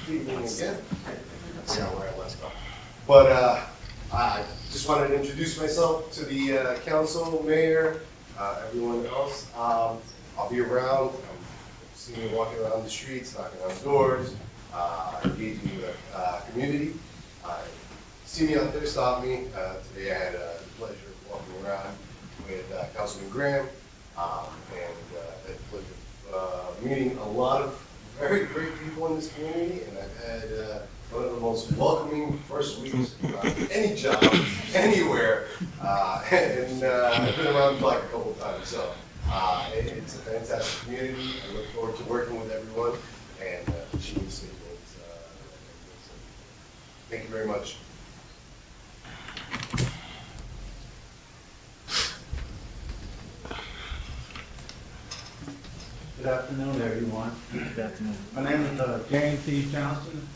Evening again. Yeah, where let's go. But I just wanted to introduce myself to the council, mayor, everyone else. I'll be around. I'm seeing you walking around the streets, knocking on doors, engaging with the community. See me out there, stop me. Today I had the pleasure of walking around with Councilman Graham, and had the pleasure of meeting a lot of very great people in this community, and I've had one of the most welcoming first weeks any job, anywhere, and I've been around the block a couple of times, so it's a fantastic community. I look forward to working with everyone and achieving the state goals. Thank you very much. Good afternoon, everyone. Good afternoon. My name is James C. Johnson.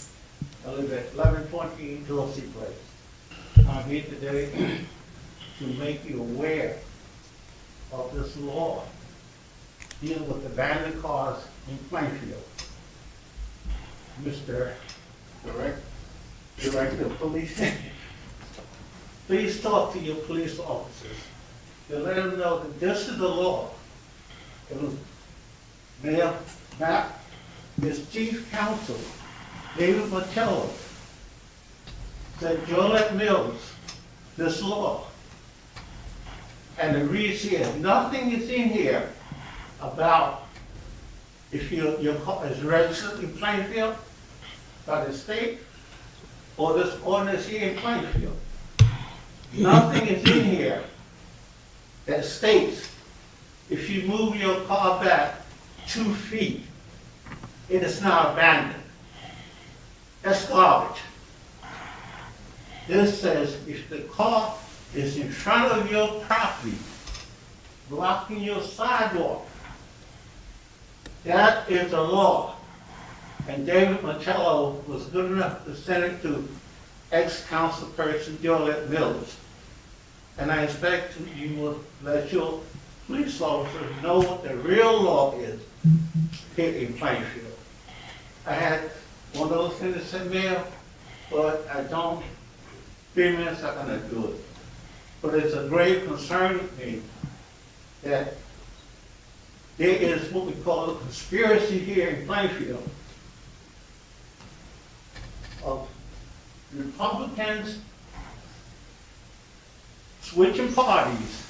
I live at 1120 Dorsey Place. I'm here today to make you aware of this law dealing with abandoned cars in Plainfield. Mr. Director of Police, please talk to your police officers to let them know that this is the law. It was Mayor Mapp, his chief counsel, David Martello, said, Jolette Mills, this law. And it reads here, nothing is in here about if your car is registered in Plainfield by the state or this ordinance here in Plainfield. Nothing is in here that states if you move your car back 2 feet, it is now abandoned. That's garbage. This says if the car is in front of your property, blocking your sidewalk, that is a law. And David Martello was good enough to send it to ex-councilperson Jolette Mills. And I expect you will let your police officers know what the real law is here in Plainfield. I had one of those things that said, Mayor, but I don't, 3 minutes are gonna do it. But it's a grave concern with me that there is what we call a conspiracy here in Plainfield of Republicans switching parties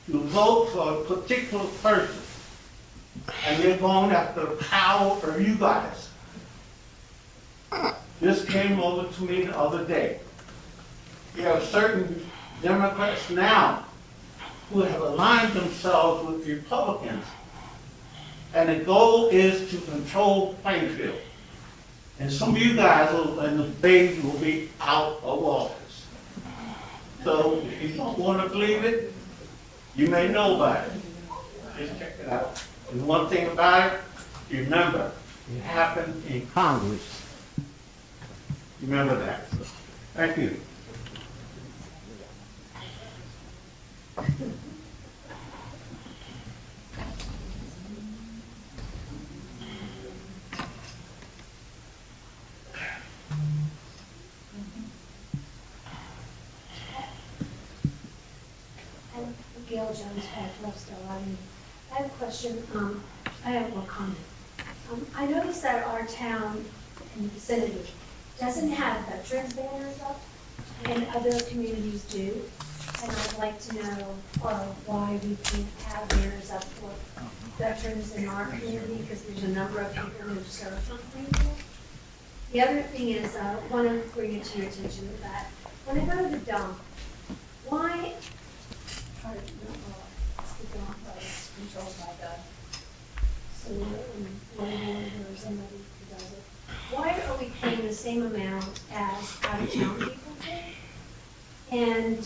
to vote for a particular person, and they're going after the power of you guys. This came over to me the other day. There are certain Democrats now who have aligned themselves with Republicans, and the goal is to control Plainfield. And some of you guys will, and the baby will be out of office. So if you don't want to believe it, you may know about it. Just check it out. And one thing about it, remember, it happened in Congress. Remember that. Thank you. And Gail Jones, Russell. I have a question. I have one comment. I noticed that our town in the vicinity doesn't have veterans banners up, and other communities do. And I'd like to know why we can't have banners up for veterans in our community, because there's a number of people who served on Plainfield. The other thing is, I want to bring it to your attention that when I go to the dump, why, or, it's the dump, but it's controlled by the, so or somebody who does it. Why are we paying the same amount as out-of-town people do? And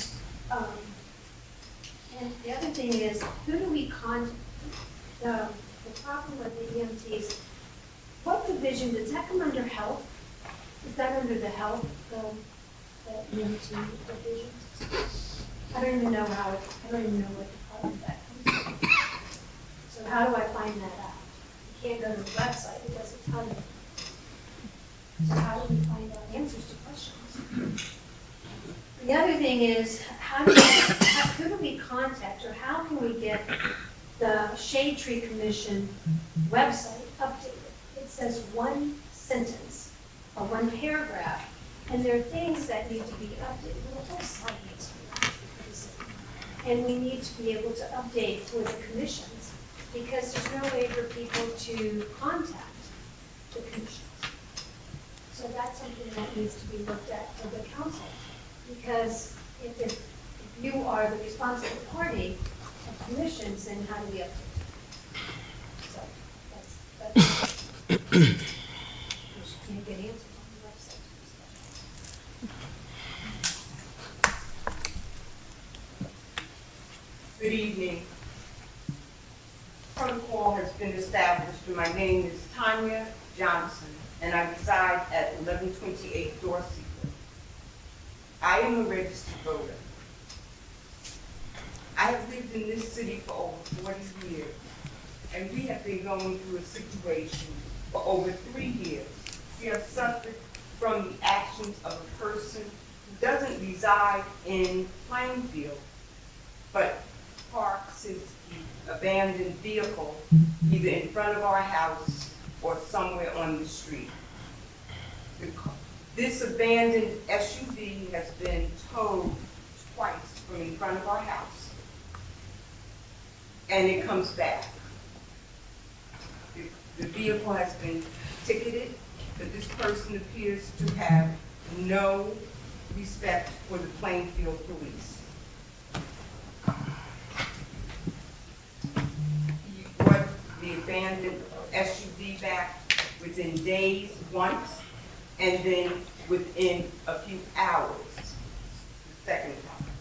the other thing is, who do we contact? The problem with the EMTs, what division, does that come under health? Is that under the health, the EMT divisions? I don't even know I don't even know what department that comes from. So how do I find that out? You can't go to the website, it doesn't tell you. So how do we find out answers to questions? The other thing is, who do we contact, or how can we get the Shade Tree Commission website updated? It says one sentence or one paragraph, and there are things that need to be updated. Well, the whole site needs to be updated. And we need to be able to update for the commissions, because there's no way for people to contact the commissions. So that's something that needs to be looked at for the council, because if you are the responsible party of commissions, then how do we update it? So that's you can't get answers on the website. Good evening. Protocol has been established, and my name is Tanya Johnson, and I reside at 1128 Dorsey. I am a registered voter. I have lived in this city for over 40 years, and we have been going through a situation for over 3 years. We have suffered from the actions of a person who doesn't reside in Plainfield, but parks his abandoned vehicle either in front of our house or somewhere on the street. This abandoned SUV has been towed twice from in front of our house, and it comes back. The vehicle has been ticketed, but this person appears to have no respect for the Plainfield police. He brought the abandoned SUV back within days once, and then within a few hours the second time.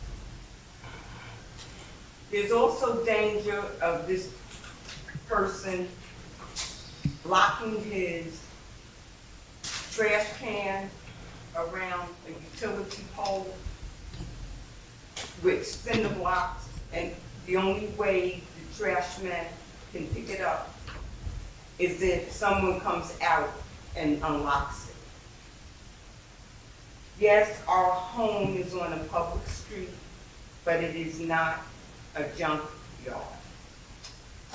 There's also danger of this person locking his trash can around a utility pole with cinder blocks, and the only way the trash man can pick it up is if someone comes out and unlocks it. Yes, our home is on a public street, but it is not a junk yard.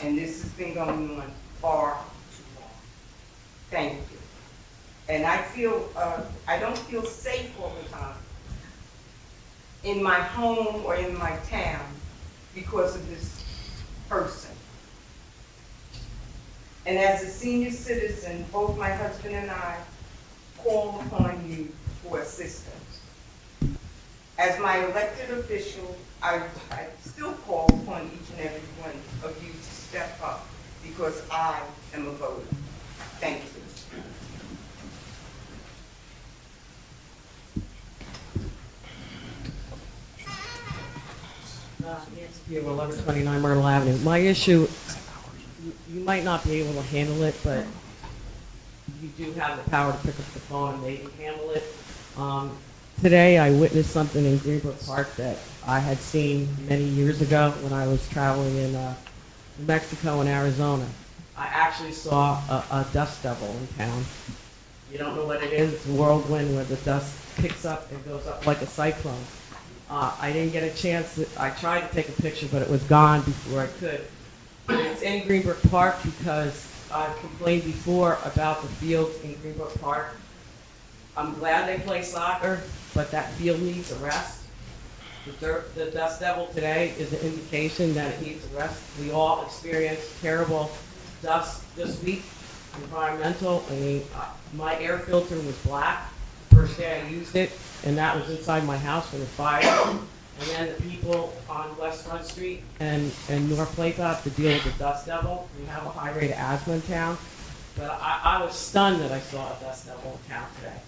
And this has been going on far too long. Thank you. And I don't feel safe all the time in my home or in my town because of this person. And as a senior citizen, both my husband and I call upon you for assistance. As my elected official, I still call upon each and every one of you to step up because I am a voter. Thank you. Nancy, 1129 Myrtle Avenue. My issue, you might not be able to handle it, but you do have the power to pick up the phone and maybe handle it. Today, I witnessed something in Greenbrook Park that I had seen many years ago when I was traveling in New Mexico and Arizona. I actually saw a dust devil in town. You don't know what it is. It's a whirlwind where the dust picks up and goes up like a cyclone. I didn't get a chance. I tried to take a picture, but it was gone before I could. It's in Greenbrook Park because I've complained before about the fields in Greenbrook Park. I'm glad they play soccer, but that field needs a rest. The dust devil today is an indication that it needs a rest. We all experienced terrible dust this week, environmental. I mean, my air filter was black the first day I used it, and that was inside my house when the fire. And then the people on West Front Street and North Plainfield have to deal with the dust devil. We have a high rate of asthma in town. But I was stunned that I saw a dust devil in town today.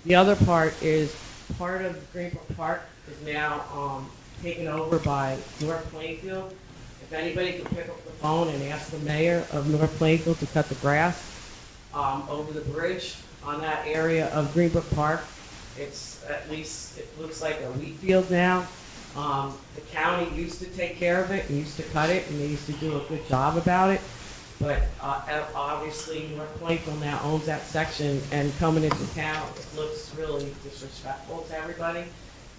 The other part is part of Greenbrook Park is now taken over by North Plainfield. If anybody could pick up the phone and ask the mayor of North Plainfield to cut the grass over the bridge on that area of Greenbrook Park. It's at least, it looks like a wheat field now. The county used to take care of it and used to cut it, and they used to do a good job about it. But obviously, North Plainfield now owns that section, and coming into town, it looks really disrespectful to everybody.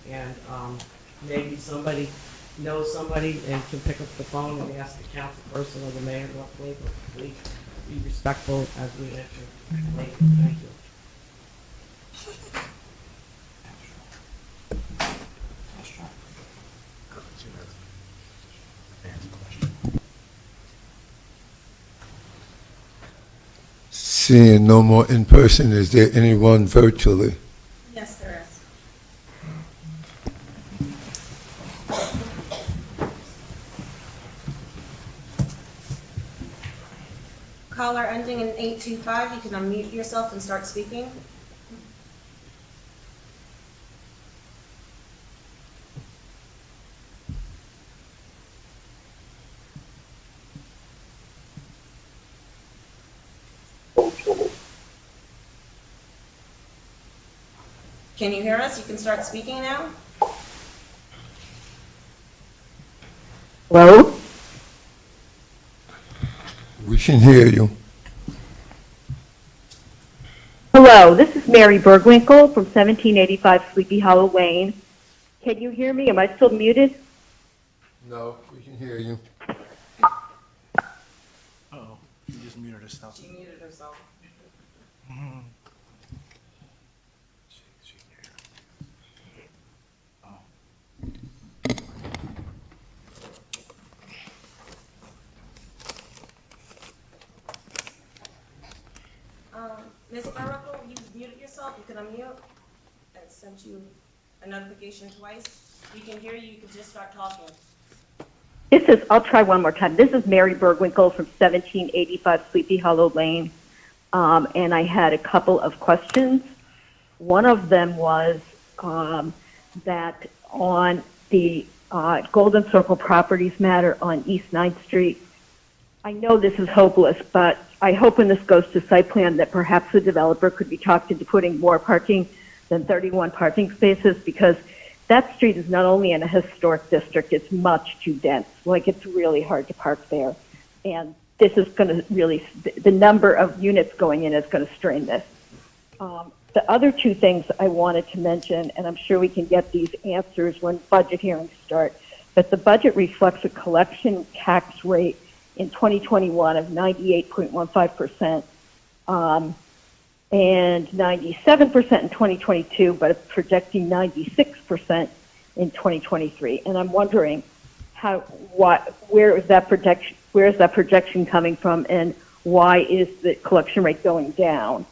And maybe somebody knows somebody and can pick up the phone and ask the council person or the mayor of North Plainfield to please be respectful as we enter Plainfield. Thank you. Seeing no more in person, is there anyone virtually? Yes, there is. Caller ending in 825, you can unmute yourself and start speaking. Can you hear us? You can start speaking now. Hello? We can hear you. Hello, this is Mary Bergwinkle from 1785 Sleepy Hollow Lane. Can you hear me? Am I still muted? No, we can hear you. Uh-oh, you just muted herself. She muted herself. Ms. Berwinkle, you muted yourself. You can unmute. I sent you a notification twice. We can hear you. You can just start talking. I'll try one more time. This is Mary Bergwinkle from 1785 Sleepy Hollow Lane. And I had a couple of questions. One of them was that on the Golden Circle Properties matter on East 9th Street, I know this is hopeless, but I hope when this goes to site plan that perhaps the developer could be talked into putting more parking than 31 parking spaces, because that street is not only in a historic district, it's much too dense. Like, it's really hard to park there. And this is going to really, the number of units going in is going to strain this. The other two things I wanted to mention, and I'm sure we can get these answers when budget hearings start, but the budget reflects a collection tax rate in 2021 of 98.15%, and 97% in 2022, but it's projecting 96% in 2023. And I'm wondering where is that projection coming from, and why is the collection rate going down?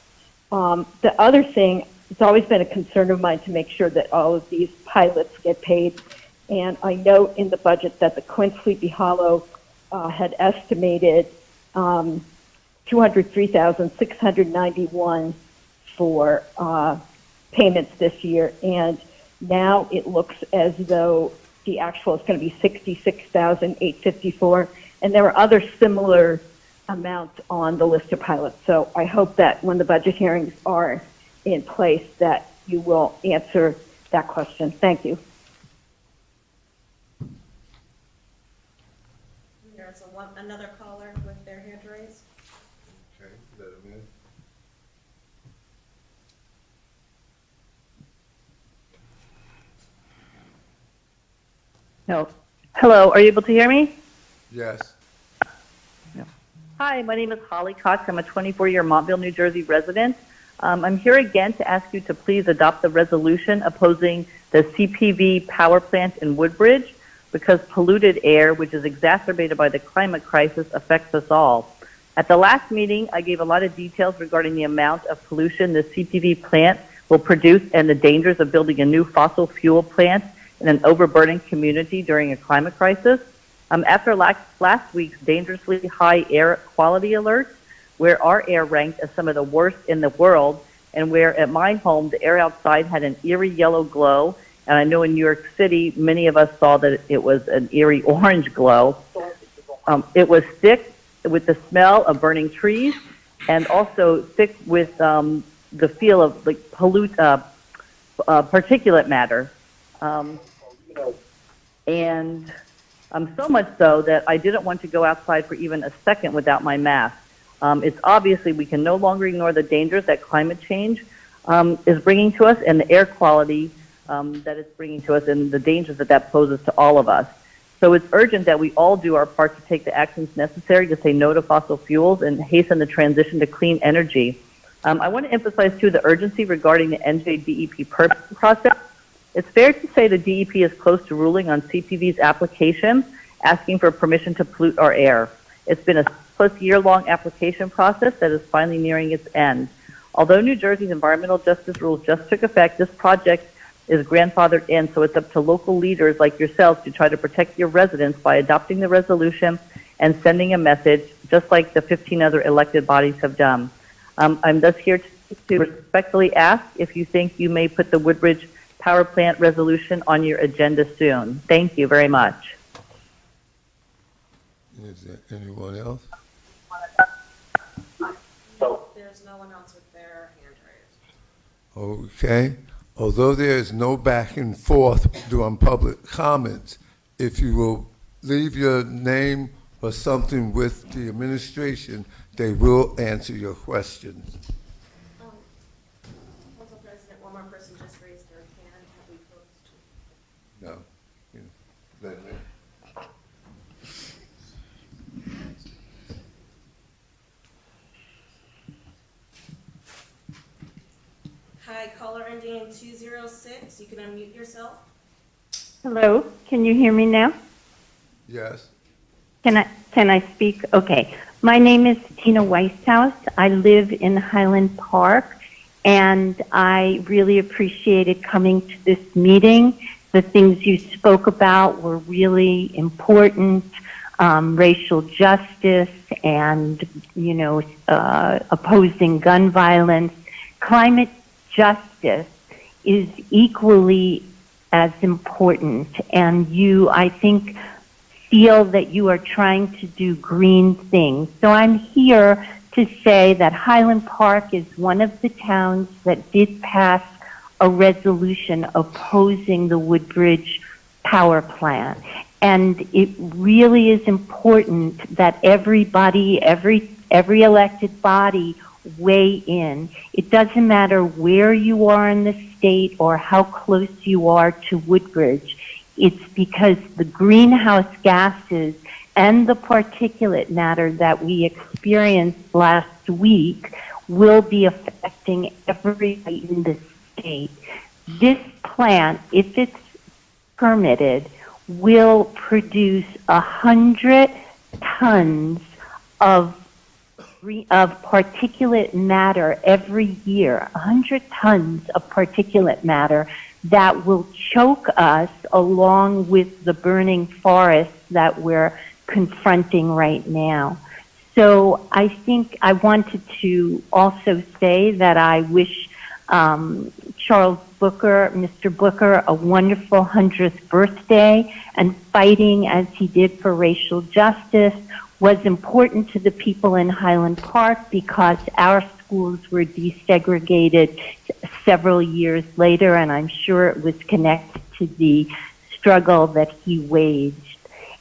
The other thing, it's always been a concern of mine to make sure that all of these pilots get paid. And I note in the budget that the Quint Sleepy Hollow had estimated $203,691 for payments this year, and now it looks as though the actual is going to be 66,854, and there are other similar amounts on the list of pilots. So I hope that when the budget hearings are in place, that you will answer that question. Thank you. There's another caller with their hand raised. Okay, let him in. No. Hello, are you able to hear me? Yes. Hi, my name is Holly Cox. I'm a 24-year Montville, New Jersey resident. I'm here again to ask you to please adopt the resolution opposing the CPV power plant in Woodbridge because polluted air, which is exacerbated by the climate crisis, affects us all. At the last meeting, I gave a lot of details regarding the amount of pollution the CPV plant will produce and the dangers of building a new fossil fuel plant in an overburdened community during a climate crisis. After last week's dangerously high air quality alerts, where our air ranked as some of the worst in the world, and where at my home the air outside had an eerie yellow glow, and I know in New York City many of us saw that it was an eerie orange glow. It was thick with the smell of burning trees, and also thick with the feel of like particulate matter. And so much so that I didn't want to go outside for even a second without my mask. It's obviously we can no longer ignore the dangers that climate change is bringing to us and the air quality that it's bringing to us and the dangers that that poses to all of us. So it's urgent that we all do our part to take the actions necessary to say no to fossil fuels and hasten the transition to clean energy. I want to emphasize, too, the urgency regarding the NJDEP permit process. It's fair to say the DEP is close to ruling on CPV's application, asking for permission to pollute our air. It's been a +year-long application process that is finally nearing its end. Although New Jersey's environmental justice rules just took effect, this project is grandfathered in, so it's up to local leaders like yourselves to try to protect your residents by adopting the resolution and sending a message, just like the 15 other elected bodies have done. I'm thus here to respectfully ask if you think you may put the Woodbridge power plant resolution on your agenda soon. Thank you very much. Is there anyone else? There's no one else with their hand raised. Okay. Although there is no back and forth during public comments, if you will leave your name or something with the administration, they will answer your questions. Council President, one more person just raised their hand. Have we closed? No. Let me. Hi, caller ending in 206. You can unmute yourself. Hello, can you hear me now? Yes. Can I speak? Okay. My name is Tina Weishaus. I live in Highland Park, and I really appreciated coming to this meeting. The things you spoke about were really important. Racial justice and, opposing gun violence. Climate justice is equally as important, and you, I think, feel that you are trying to do green things. So I'm here to say that Highland Park is one of the towns that did pass a resolution opposing the Woodbridge power plant. And it really is important that everybody, every elected body weigh in. It doesn't matter where you are in the state or how close you are to Woodbridge. It's because the greenhouse gases and the particulate matter that we experienced last week will be affecting everybody in the state. This plant, if it's permitted, will produce 100 tons of particulate matter every year, 100 tons of particulate matter that will choke us along with the burning forests that we're confronting right now. So I think I wanted to also say that I wish Charles Booker, Mr. Booker, a wonderful 100th birthday, and fighting as he did for racial justice was important to the people in Highland Park because our schools were desegregated several years later, and I'm sure it was connected to the struggle that he waged.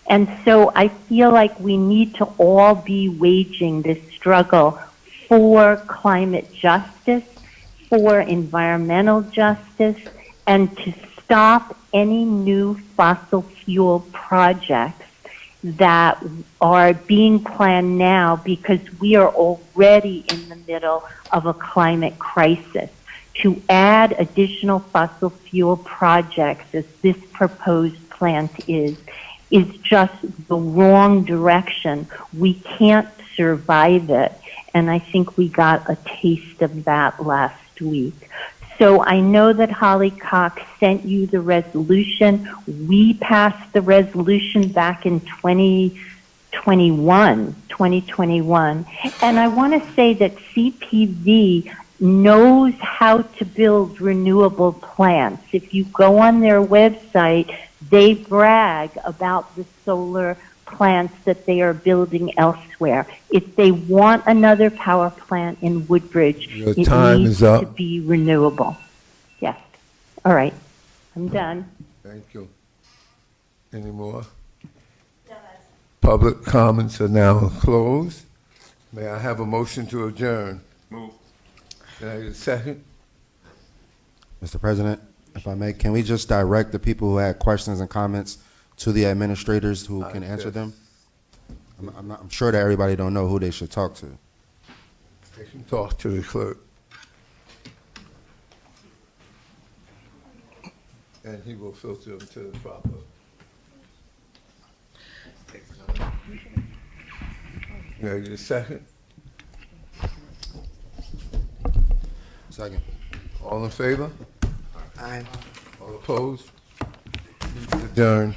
And so I feel like we need to all be waging this struggle for climate justice, for environmental justice, and to stop any new fossil fuel projects that are being planned now because we are already in the middle of a climate crisis. To add additional fossil fuel projects, as this proposed plant is just the wrong direction. We can't survive it, and I think we got a taste of that last week. So I know that Holly Cox sent you the resolution. We passed the resolution back in 2021, and I want to say that CPV knows how to build renewable plants. If you go on their website, they brag about the solar plants that they are building elsewhere. If they want another power plant in Woodbridge, Your it time needs is up. to be renewable. Yes. All right. I'm done. Thank you. Any more? Public comments are now closed. May I have a motion to adjourn? Move. Can I get a second? Mr. President, if I may, can we just direct the people who had questions and comments to the administrators who can answer them? I'm sure that everybody don't know who they should talk to. They can talk to the clerk. And he will filter them to the proper. Can I get a second? Second. All in favor? Aye. All opposed? Adjourn.